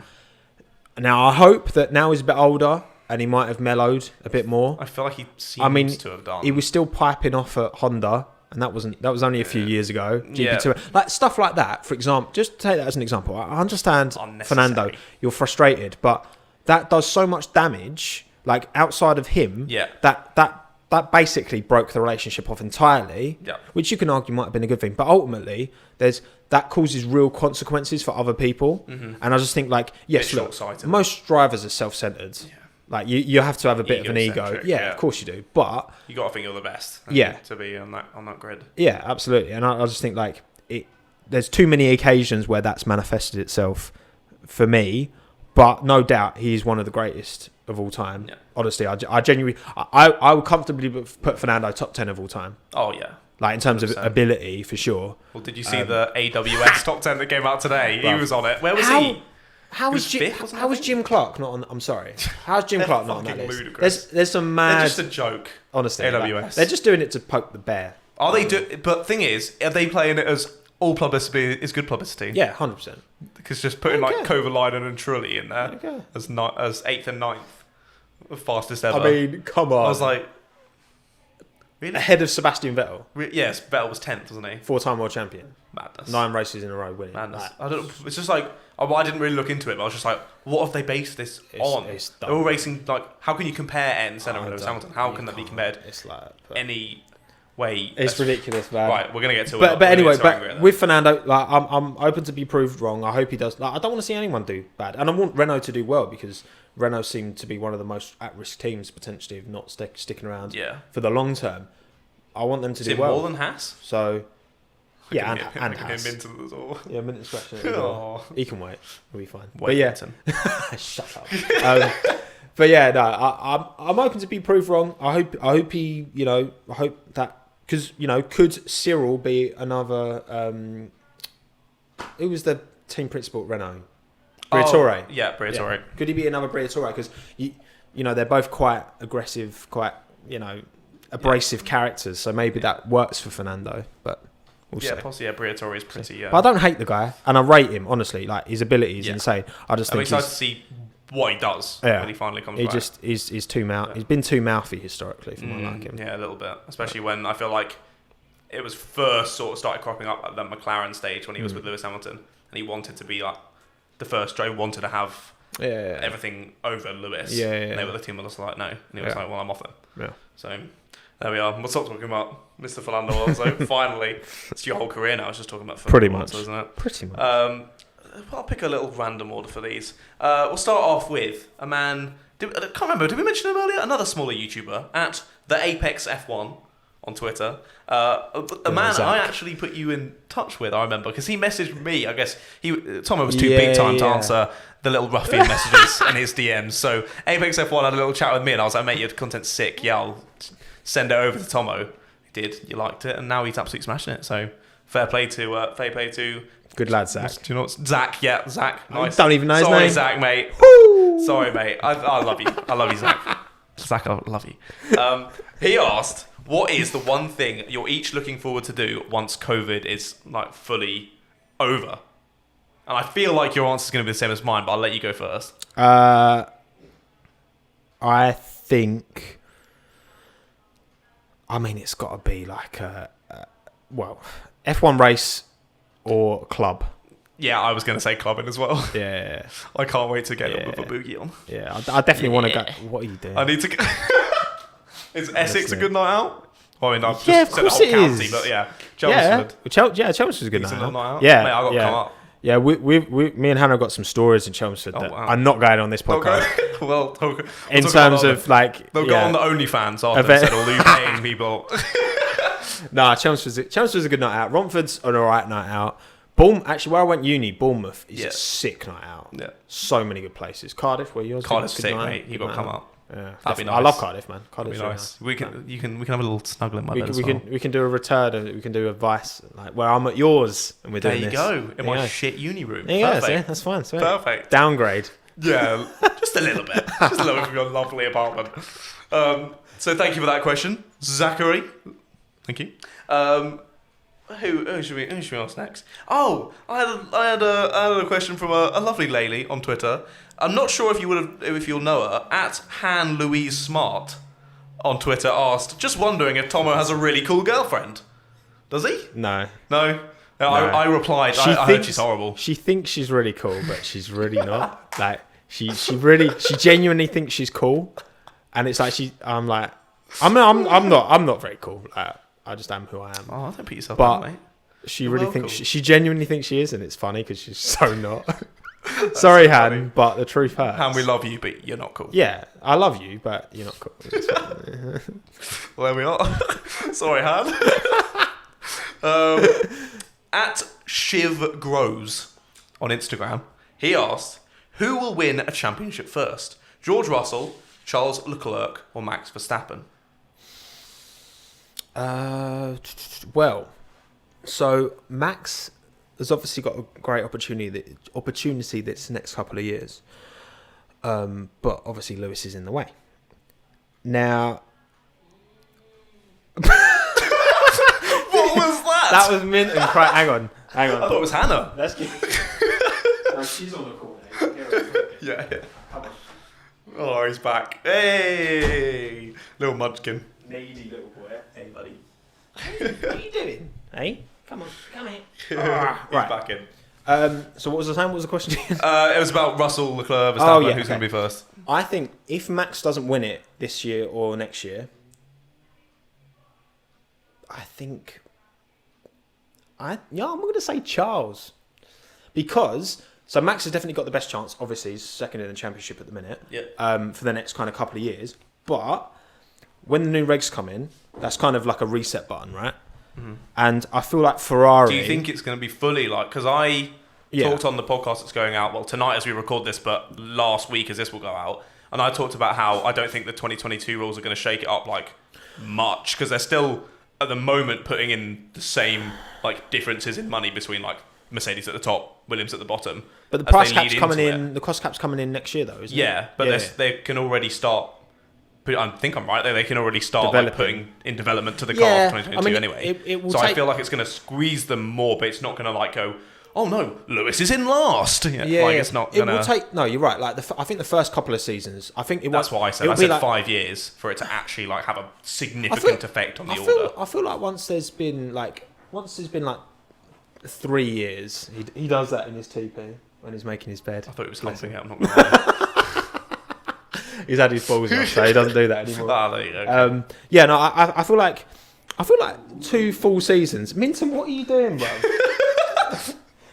Now I hope that now he's a bit older and he might have mellowed a bit more. I feel like he seems to have done. He was still piping off at Honda. And that was only a few years ago. GP2, like stuff like that. For example, just take that as an example. I understand, Fernando, you're frustrated, but that does so much damage. Like outside of him, that basically broke the relationship off entirely. Yeah. Which you can argue might have been a good thing, but ultimately, that causes real consequences for other people. And I just think, like, yes, look, most drivers are self-centered. Yeah. Like you have to have a bit of an ego. Yeah, of course you do. But you got to think you're the best. To be on that grid. Yeah, absolutely. And I just think like there's too many occasions where that's manifested itself for me. But no doubt he's one of the greatest of all time. Yeah. Honestly, I genuinely I would comfortably put Fernando top 10 of all time. Oh yeah. Like in terms 100%. Of ability, for sure. Well, did you see the AWS top 10 that came out today? He was on it. Where was he? How was Jim Clark not on? I'm sorry. How's Jim Clark not on that list? There's some mad. They're just a joke. Honestly, AWS. Like, they're just doing it to poke the bear. Are they But thing is, are they playing it as all publicity is good publicity? Yeah, 100%. Because just putting like Kovalainen and Trulli in there as 8th and 9th, fastest ever. I mean, come on. I was like, Really? Ahead of Sebastian Vettel. Yes, Vettel was 10th, wasn't he? 4-time world champion. Madness. 9 races in a row winning. Madness. Like, I don't. It's just like I didn't really look into it, but I was just like, what have they based this on? It's They're all racing like. How can you compare Ayrton Senna and Lewis Hamilton? How can that be compared? It's like Any way? It's ridiculous, man. Right, we're gonna get to it. But anyway, with Fernando, like I'm open to be proved wrong. I hope he does. Like I don't want to see anyone do bad, and I want Renault to do well because Renault seem to be one of the most at-risk teams potentially of not sticking around for the long term. I want them to do well. More than Haas? So yeah, and Haas. Yeah, Minton scratching it. Well. He can wait. We'll be fine. Wait, shut up. But yeah, no, I'm open to be proved wrong. I hope he, I hope that. Because, could Cyril be another... who was the team principal at Renault? Briatore. Yeah, Briatore. Yeah. Could he be another Briatore? Because, they're both quite aggressive, quite, abrasive characters. So maybe that works for Fernando. But we'll see. Possibly, Briatore is pretty... But I don't hate the guy. And I rate him, honestly. Like, his ability is insane. I just think I'm excited to see what he does when he finally comes back. He's too He's been too mouthy historically for my liking. Yeah, a little bit. Especially when I feel like it was first sort of started cropping up at the McLaren stage when he was with Lewis Hamilton, and he wanted to be like the first. Joe wanted to have everything over Lewis. And they were the team that was like no, and he was like, well, I'm off them. Yeah. So there we are. We'll stop talking about Mr. Fernando Alonso. Finally, it's your whole career now. I was just talking about pretty much, isn't it? Pretty much. I'll pick a little random order for these. We'll start off with a man... I can't remember, did we mention him earlier? Another smaller YouTuber at the Apex F1 on Twitter. A man Zach. I actually put you in touch with, I remember, because he messaged me. I guess Tommo was too big time to answer the little ruffian messages in his DMs. So Apex F1 had a little chat with me, and I was like, mate, your content's sick. Yeah, I'll send it over to Tommo. He did, you liked it, and now he's absolutely smashing it. So fair play to... Good lad, Zach. Do you know Zach? Yeah, Zach. Nice. Don't even know his name. Sorry, Zach, mate. Woo! Sorry, mate. I love you. I love you, Zach. Zach, I love you. He asked, what is the one thing you're each looking forward to do once COVID is like fully over? And I feel like your answer is going to be the same as mine, but I'll let you go first. I think... it's got to be like F1 race... or club. Yeah, I was going to say clubbing as well. Yeah. I can't wait to get up with a boogie on. Yeah, I definitely want to go. What are you doing? I need to go. Is Essex a good night out? Well, I mean, I've just said the whole county, but yeah. Chelmsford. Chelmsford's a good night out. Yeah. Mate, I got to come up. Yeah, me and Hannah got some stories in Chelmsford that I'm not going on this podcast. Okay. In terms of like... They'll go on the OnlyFans after instead of you paying people. Nah, Chelmsford's a good night out. Romford's an alright night out. Actually, where I went uni, Bournemouth is a sick night out. Yeah. So many good places. Cardiff, where yours? Cardiff's sick, mate. You got to come up. Yeah, that'd be nice. I love Cardiff, man. Cardiff's really nice. We can have a little snuggle in my bed as well. We can do a return. We can do a Vice, like where I'm at yours, and we're doing this. There you go. In my shit uni room. Perfect. Yeah, that's fine. Sweet. Perfect. Downgrade. Yeah, just a little bit. Just a little bit from your lovely apartment. So thank you for that question, Zachary. Thank you. Who should we ask next? Oh, I had a question from a lovely lady on Twitter. I'm not sure if you'll know her. At Han Louise Smart on Twitter asked, just wondering if Tommo has a really cool girlfriend. Does he? No. I replied. I heard she's horrible. She thinks she's really cool, but she's really not. Like she genuinely thinks she's cool, and it's like I'm not very cool. Like, I just am who I am. Oh, don't put yourself down, mate. She really thinks she genuinely thinks she is, and it's funny because she's so not. Sorry, Han, funny. But the truth hurts. Han, we love you, but you're not cool. Yeah, I love you, but you're not cool. Well, there we are. Sorry, Han. At Shiv Grows on Instagram, he asked, who will win a championship first? George Russell, Charles Leclerc, or Max Verstappen? Well, so Max has obviously got a great opportunity this next couple of years, but obviously Lewis is in the way. Now, what was that? That was mint and cry. Hang on. I thought it was Hannah. Let's get. No, she's on the call now. Yeah. Oh, he's back. Hey, little munchkin. Needy little boy. Hey, buddy. What are you doing? Hey, come on, come here. Right, back in. So what was the time? What was the question? It was about Russell, Leclerc, Verstappen. Who's going to be first? I think if Max doesn't win it this year or next year, I'm going to say Charles, because Max has definitely got the best chance. Obviously, he's second in the championship at the minute. Yeah. For the next kind of couple of years, but when the new regs come in, that's kind of like a reset button, right? Mm-hmm. And I feel like Ferrari... Do you think it's going to be fully like... Because I talked on the podcast that's going out, well, tonight as we record this, but last week as this will go out, and I talked about how I don't think the 2022 rules are going to shake it up like much, because they're still, at the moment, putting in the same like differences in money between like Mercedes at the top, Williams at the bottom. But the price cap's coming in... The cost cap's coming in next year, though, isn't it? Yeah, but they can already start... I think I'm right. They can already start like, putting in development to the car of 2022 anyway. I feel like it's going to squeeze them more, but it's not going to like go, oh no, Lewis is in last. It's not going to... No, you're right. Like I think the first couple of seasons, I think that's what I said. I said 5 years for it to actually like have a significant effect on the order. I feel like once there's been like 3 years, he does that in his TP when he's making his bed. I thought he was humping it. I'm not going to lie. He's had his balls off, so he doesn't do that anymore. There you go. I feel like 2 full seasons. Minton, what are you doing, bro?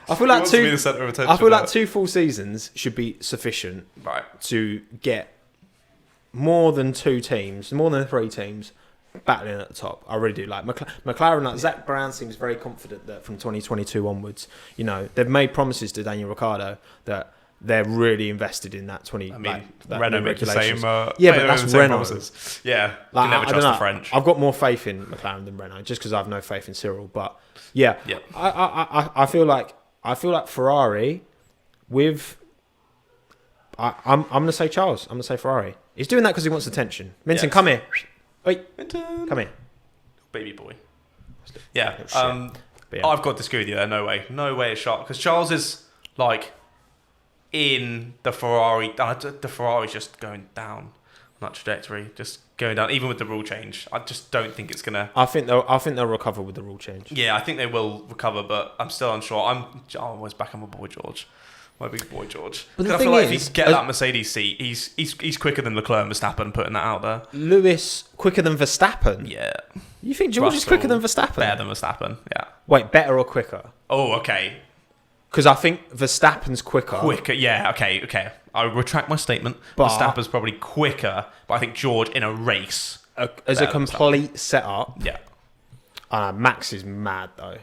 I feel like be the centre of attention. I feel like 2 full seasons should be sufficient, right, to get more than 2 teams, more than 3 teams battling at the top. I really do. Like McLaren, like Zach Brown seems very confident that from 2022 onwards, they've made promises to Daniel Ricciardo that they're really invested in that 20. Renault make the same. But that's Renault. Promises. Yeah, you can never trust the French. I've got more faith in McLaren than Renault, just because I have no faith in Cyril. But yeah. I feel like Ferrari with. I'm going to say Charles. I'm going to say Ferrari. He's doing that because he wants attention. Minton, come here. Wait, Minton, come here, baby boy. Yeah. I've got to disagree with you there. No way it's Charles, because Charles is like. In the Ferrari, the Ferrari's just going down on that trajectory, just going down. Even with the rule change, I just don't think it's gonna. I think they'll recover with the rule change. Yeah, I think they will recover, but I'm still unsure. I'm always back on my boy George, my big boy George. But the I thing feel like is, if he get that Mercedes seat, he's quicker than Leclerc and Verstappen, putting that out there. Lewis quicker than Verstappen. Yeah. You think George is quicker than Verstappen? Better than Verstappen. Yeah. Wait, better or quicker? Oh, okay. Because I think Verstappen's quicker. Quicker, yeah, okay. I retract my statement. Verstappen's probably quicker, but I think George in a race... as a complete setup... Yeah. Max is mad, though.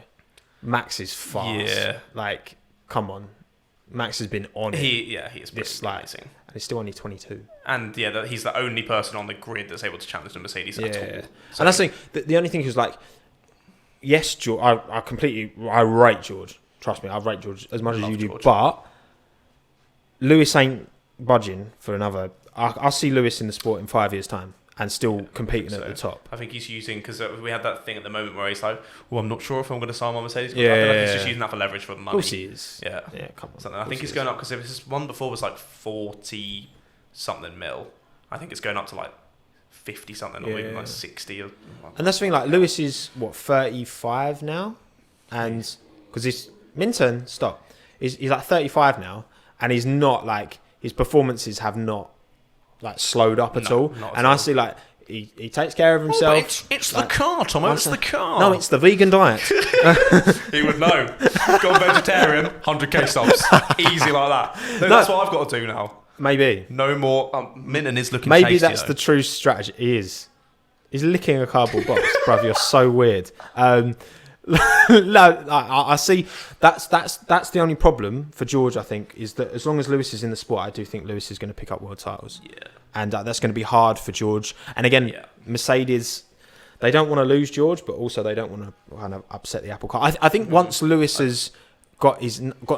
Max is fast. Yeah. Like, come on. Max has been on it. He is pretty amazing. And he's still only 22. And he's the only person on the grid that's able to challenge the Mercedes at all. So, and that's the only thing is like... Yes, George, I rate George. Trust me, I rate George as much as you do, George. But Lewis ain't budging for another. I see Lewis in the sport in 5 years' time and still competing at the top. I think he's using, because we have that thing at the moment where he's like, well, I'm not sure if I'm going to sign my Mercedes. Yeah, I feel like he's just using that for leverage for the money. Of course he is. Yeah, come on. Something. I think he's going up, because if his one before was like 40 something mil, I think it's going up to like 50 something or even like 60. And that's the thing, like Lewis is 35 now, and because he's Minton, stop. He's like 35 now, and he's not like, his performances have not like slowed up at all. And I see like he takes care of himself. It's like, the car, Tommo. It's the car. No, it's the vegan diet. He would know. Gone vegetarian, 100k stops, easy like that. No, that's what I've got to do now. Maybe no more. Minton is looking. Maybe tasty, that's the true strategy. He is. He's licking a cardboard box, bruv. You're so weird. No, I see. That's the only problem for George. I think is that as long as Lewis is in the sport, I do think Lewis is going to pick up world titles. Yeah, and that's going to be hard for George. And again, Mercedes, they don't want to lose George, but also they don't want to kind of upset the apple cart. I think once Lewis has got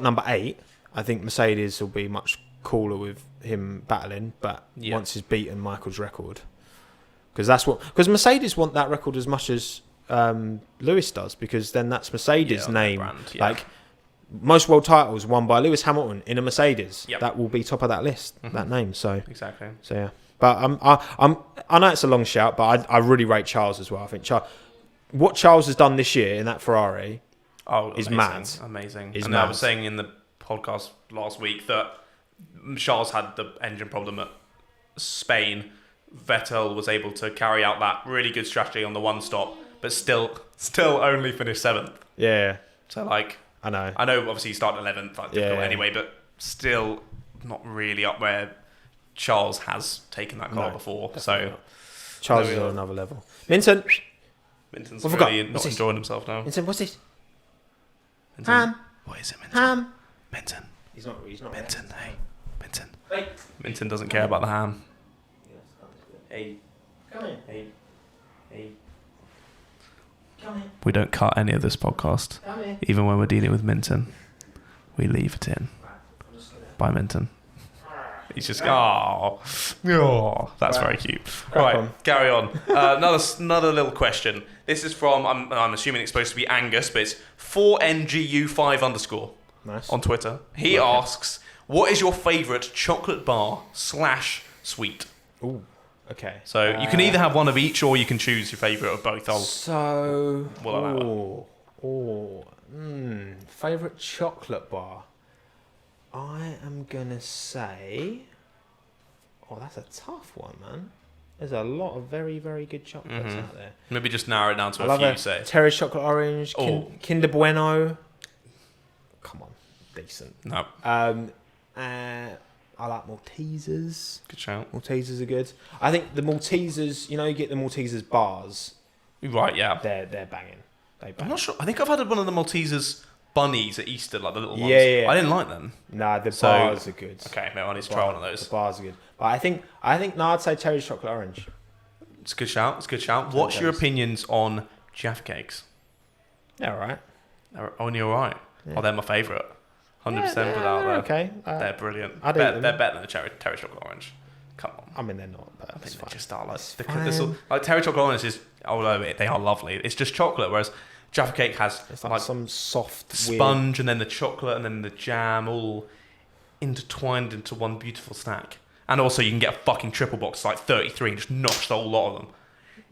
number 8, I think Mercedes will be much cooler with him battling. But once he's beaten Michael's record, because Mercedes want that record as much as Lewis does, because then that's Mercedes' name. Brand, like most world titles won by Lewis Hamilton in a Mercedes. Yep. That will be top of that list, that name. So exactly. So yeah. But I know it's a long shout, but I really rate Charles as well. I think what Charles has done this year in that Ferrari is mad. Amazing. Is and mad. I was saying in the podcast last week that Charles had the engine problem at Spain. Vettel was able to carry out that really good strategy on the one stop, but still only finished 7th. Yeah. So like, I know obviously he started 11th, like difficult anyway, but still not really up where Charles has taken that car before. So not. Charles is on another level. Minton's really not enjoying himself now. Minton, what's this? Minton. Ham. What is it, Minton? Ham. Minton. He's not. Minton, hey. Minton. Wait. Minton doesn't care about the ham. Hey. Come in. Hey. Come in. We don't cut any of this podcast. Come in. Even when we're dealing with Minton. We leave it in. Bye, Minton. He's just that's very cute. Right, carry on. Another little question. This is from I'm assuming it's supposed to be Angus, but it's 4NGU5_ Nice. on Twitter. He asks, "What is your favourite chocolate bar / sweet?" Ooh. Okay. So you can either have one of each, or you can choose your favourite of both. Favourite chocolate bar. I am gonna say, that's a tough one, man. There's a lot of very, very good chocolates out there. Maybe just narrow it down to I a few. love Say Terry's chocolate orange, Kinder Bueno. Come on, decent. no, I like Maltesers. good shout. Maltesers are good. I think the Maltesers, you get the Maltesers bars. Right, yeah. They're banging. I'm not sure. I think I've had one of the Maltesers bunnies at Easter, like the little ones. Yeah. I didn't like them. Nah, the bars are good. Okay, maybe I need to try one of those. The bars are good. But I think I'd say Terry's chocolate orange. It's a good shout. What's your opinions on Jaffa cakes? Yeah, all right. They're only all right. Yeah. Oh, they're my favourite. 100% without them. Okay. They're brilliant. They're better than the Terry chocolate orange. Come on. I mean, they're not, but I think fine. they just are like fine. Terry chocolate orange is, although they are lovely, it's just chocolate, whereas Jaffa cake has it's like some soft sponge weird... and then the chocolate and then the jam all intertwined into one beautiful snack. And also you can get a fucking triple box, like 33, and just notch the whole lot of them.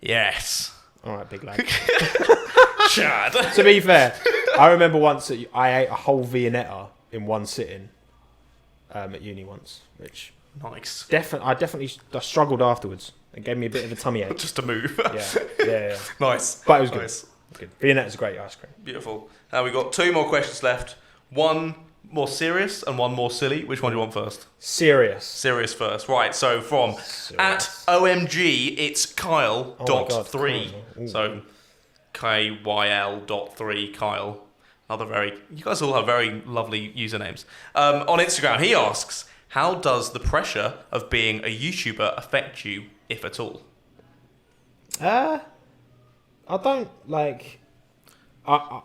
Yes. All right, big lad. Chad. To be fair, I remember once that I ate a whole Viennetta in one sitting at uni once, which nice. I definitely struggled afterwards. It gave me a bit of a tummy ache. Just to move. Yeah. Nice. But it was good. Good. Viennetta's a great ice cream. Beautiful. We've got 2 more questions left. One more serious and one more silly. Which one do you want first? Serious. Serious first. Right, so from at OMG, it's Kyle.3. So KYL.3 Kyle. You guys all have very lovely usernames. On Instagram, he asks, how does the pressure of being a YouTuber affect you, if at all? I don't like. I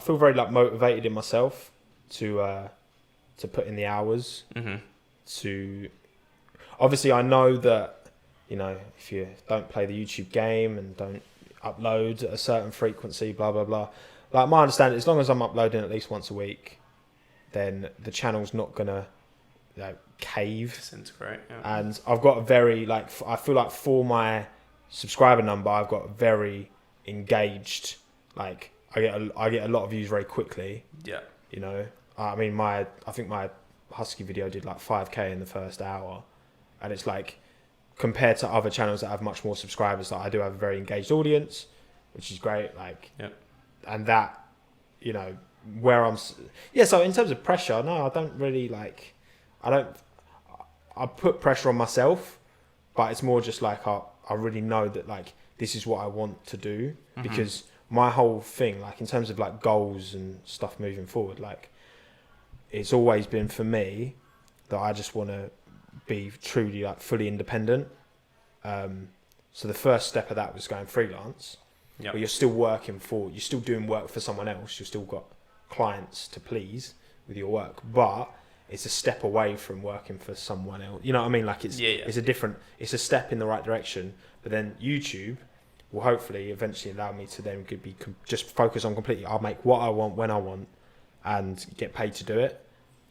feel very like motivated in myself to put in the hours. To obviously, I know that if you don't play the YouTube game and don't upload at a certain frequency, blah blah blah. Like my understanding, as long as I'm uploading at least once a week, then the channel's not gonna cave. Disintegrate. Yeah. And I've got a very I feel like for my subscriber number, I've got very engaged. Like I get a lot of views very quickly. Yeah. I mean I think my Husky video did like 5k in the first hour, and it's like compared to other channels that have much more subscribers, I do have a very engaged audience, which is great. And that, where I'm. Yeah. So in terms of pressure, no, I don't really I put pressure on myself, but it's more just like I really know that this is what I want to do, because my whole thing, in terms of goals and stuff moving forward, it's always been for me that I just want to be truly fully independent. So the first step of that was going freelance. Yep. But you're still doing work for someone else. You've still got clients to please with your work, but it's a step away from working for someone else. You know what I mean? It's a step in the right direction. But then YouTube will hopefully eventually allow me to then just focus on completely. I'll make what I want when I want and get paid to do it.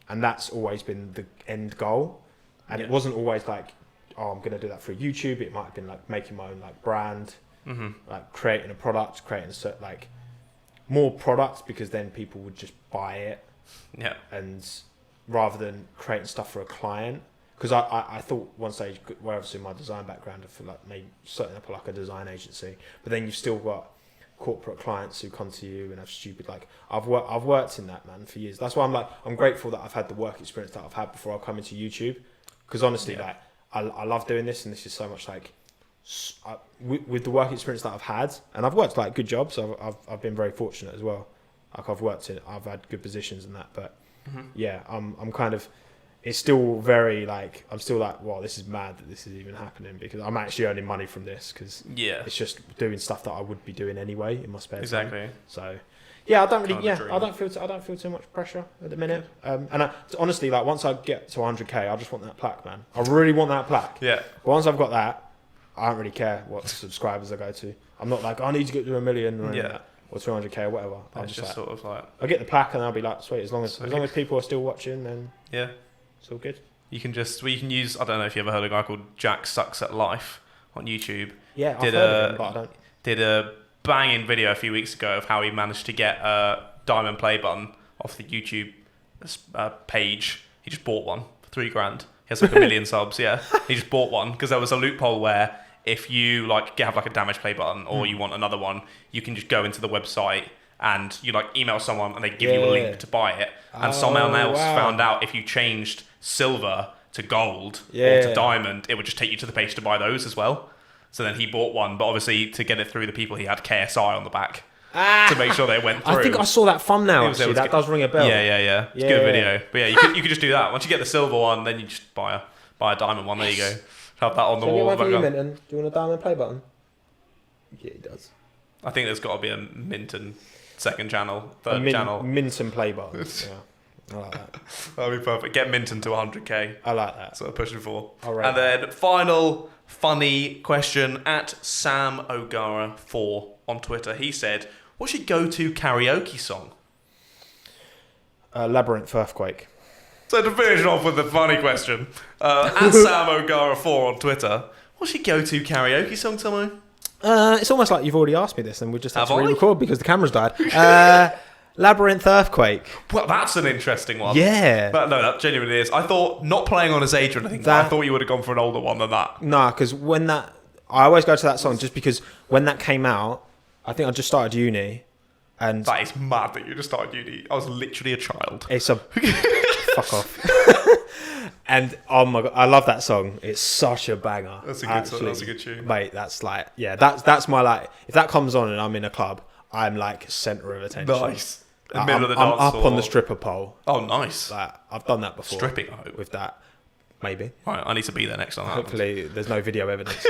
And that's always been the end goal. And it wasn't always I'm going to do that through YouTube. It might have been like making my own like brand, like creating a product, creating like more products, because then people would just buy it. Yeah. And rather than creating stuff for a client, because I thought one stage, where obviously my design background, I feel like maybe setting up like a design agency, but then you've still got corporate clients who come to you and have stupid, like I've worked in that, man, for years. That's why I'm grateful that I've had the work experience that I've had before I come into YouTube, because honestly, like I love doing this, and this is so much like with the work experience that I've had, and I've worked like good jobs. I've been very fortunate as well. Like I've had good positions and that, but yeah, I'm kind of, it's still very like, I'm still like, wow, this is mad that this is even happening, because I'm actually earning money from this, because it's just doing stuff that I would be doing anyway in my spare time. Exactly. So yeah, I don't feel too much pressure at the minute. And honestly, like once I get to 100k, I just want that plaque, man. I really want that plaque. Yeah. But once I've got that, I don't really care what subscribers I go to. I'm not like, I need to get to 1 million or that, or 200k or whatever. I'm just like, sort of like, I'll get the plaque and I'll be like, sweet. As long as people are still watching, then it's all good. You can use, I don't know if you ever heard of a guy called Jack Sucks at Life on YouTube. Yeah, I've heard of him, but I don't. Did a banging video a few weeks ago of how he managed to get a diamond play button off the YouTube page. He just bought one for $3,000. He has like 1 million subs. Yeah, he just bought one because there was a loophole where if you like have like a damage play button or you want another one, you can just go into the website and you like email someone and they give you a link to buy it. And someone else found out if you changed silver to gold or to diamond, it would just take you to the page to buy those as well. So then he bought one, but obviously to get it through the people, he had KSI on the back to make sure they went through. I think I saw that thumbnave actually. That does ring a bell. Yeah. It's a good video. But yeah, you could just do that. Once you get the silver one, then you just buy a diamond one. There you go. Have that on the wall. Do you want a diamond play button? Yeah, he does. I think there's got to be a Minton second channel, third channel. Minton play button. Yeah, I like that. That'd be perfect. Get Minton to 100k. I like that. That's what I'm pushing for. And then final funny question at Sam O'Gara 4 on Twitter. He said, "What's your go-to karaoke song?" Labyrinth Earthquake. So to finish off with the funny question, at Sam O'Gara 4 on Twitter, what's your go-to karaoke song, Tommo? It's almost like you've already asked me this and we just have to re-record because the camera's died. Labyrinth Earthquake. Well, that's an interesting one. Yeah. But no, that genuinely is. I thought, not playing on his age or anything, but I thought you would have gone for an older one than that. No, because I always go to that song just because when that came out, I think I just started uni. And that is mad that you just started uni. I was literally a child. It's a... Fuck off. And oh my god, I love that song. It's such a banger. That's a good song. That's a good tune. Mate, that's like, yeah, that's my like, if that comes on and I'm in a club, I'm like centre of attention. Nice. In the middle of the dance I'm floor. up on the stripper pole. Oh, nice. Like, I've done that before. Stripping, I hope. With that, maybe. Right, I need to be there next time. Hopefully, there's no video evidence.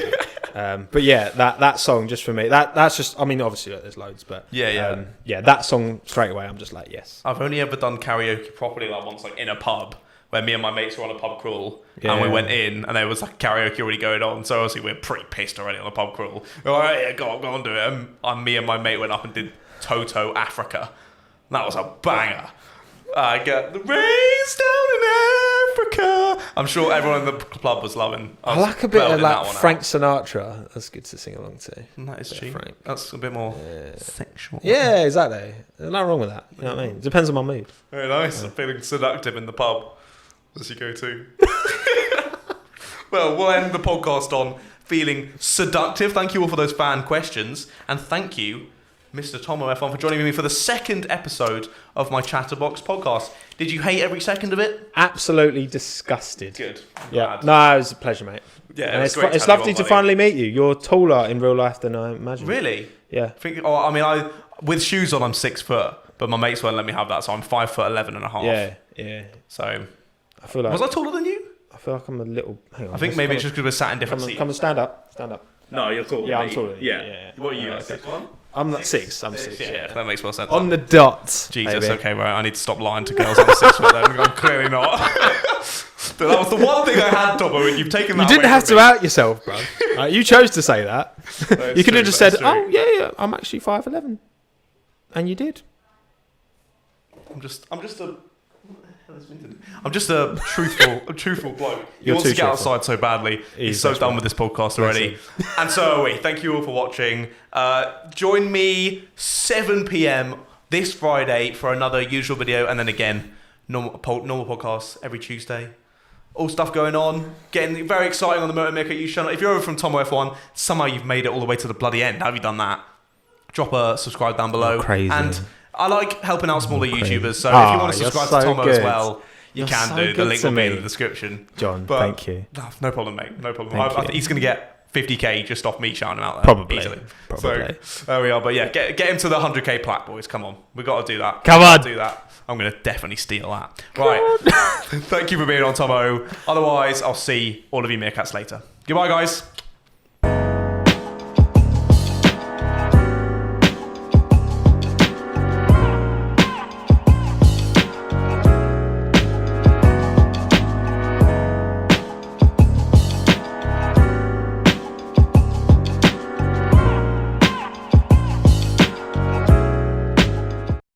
But yeah, that song just for me. That's just. I mean, obviously there's loads, but yeah. That song straight away. I'm just like, yes. I've only ever done karaoke properly like once, like in a pub where me and my mates were on a pub crawl and we went in and there was like karaoke already going on. So obviously we're pretty pissed already on a pub crawl. All right, yeah, go on, do it. And me and my mate went up and did Toto Africa. That was a banger. I get the rains down in Africa. I'm sure everyone in the club was loving. I like a bit of like Frank Sinatra. That's good to sing along to. That is cheap. That's a bit more sexual. Yeah, exactly. There's nothing wrong with that. You know what I mean? It depends on my mood. Very nice. I'm feeling seductive in the pub. As you go to. Well, we'll end the podcast on feeling seductive. Thank you all for those fan questions. And thank you, Mr. Tommo F1, for joining me for the second episode of my ChatterBox podcast. Did you hate every second of it? Absolutely disgusted. Good. Yeah. No, it was a pleasure, mate. Yeah, and it's lovely to finally meet you. You're taller in real life than I imagined. Really? Yeah. With shoes on, I'm 6 foot, but my mates won't let me have that, so I'm 5'11" and a half. Yeah. So, I feel like... Was I taller than you? I feel like I'm a little... Hang on. I think maybe it's just because we're sat in different seats. Come and stand up. No, you're taller. Yeah, I'm taller. Yeah. What are you, 6'1"? I'm not 6. I'm 6. Yeah, that makes more sense. On the dot. Jesus, baby. okay, right. I need to stop lying to girls. I'm 6 foot then. I'm clearly not. But that was the one thing I had, Tommo, and you've taken that away. You didn't have to out yourself, bro. You chose to say that. You could have just said, "Oh yeah, I'm actually 5'11", and you did. I'm just a I'm just a truthful bloke. He wants to get outside so badly. He's so done with this podcast already. And so are we. Thank you all for watching. Join me 7 p.m. this Friday for another usual video, and then again, normal podcasts every Tuesday. All stuff going on, getting very exciting on the Motor Maker YouTube channel. If you're over from Tommo F1, somehow you've made it all the way to the bloody end. How have you done that? Drop a subscribe down below. Crazy. And I like helping out smaller YouTubers, so if you want to subscribe to Tommo as well, you can do. The link will be in the description. John, thank you. No problem, mate. No problem. I think he's going to get 50k just off me shouting him out there. Probably. Easily. So there we are. But yeah, get him to the 100k plaque, boys. Come on. We've got to do that. Come on. Do that. I'm going to definitely steal that. Right. Thank you for being on, Tommo. Otherwise, I'll see all of you meerkats later. Goodbye, guys.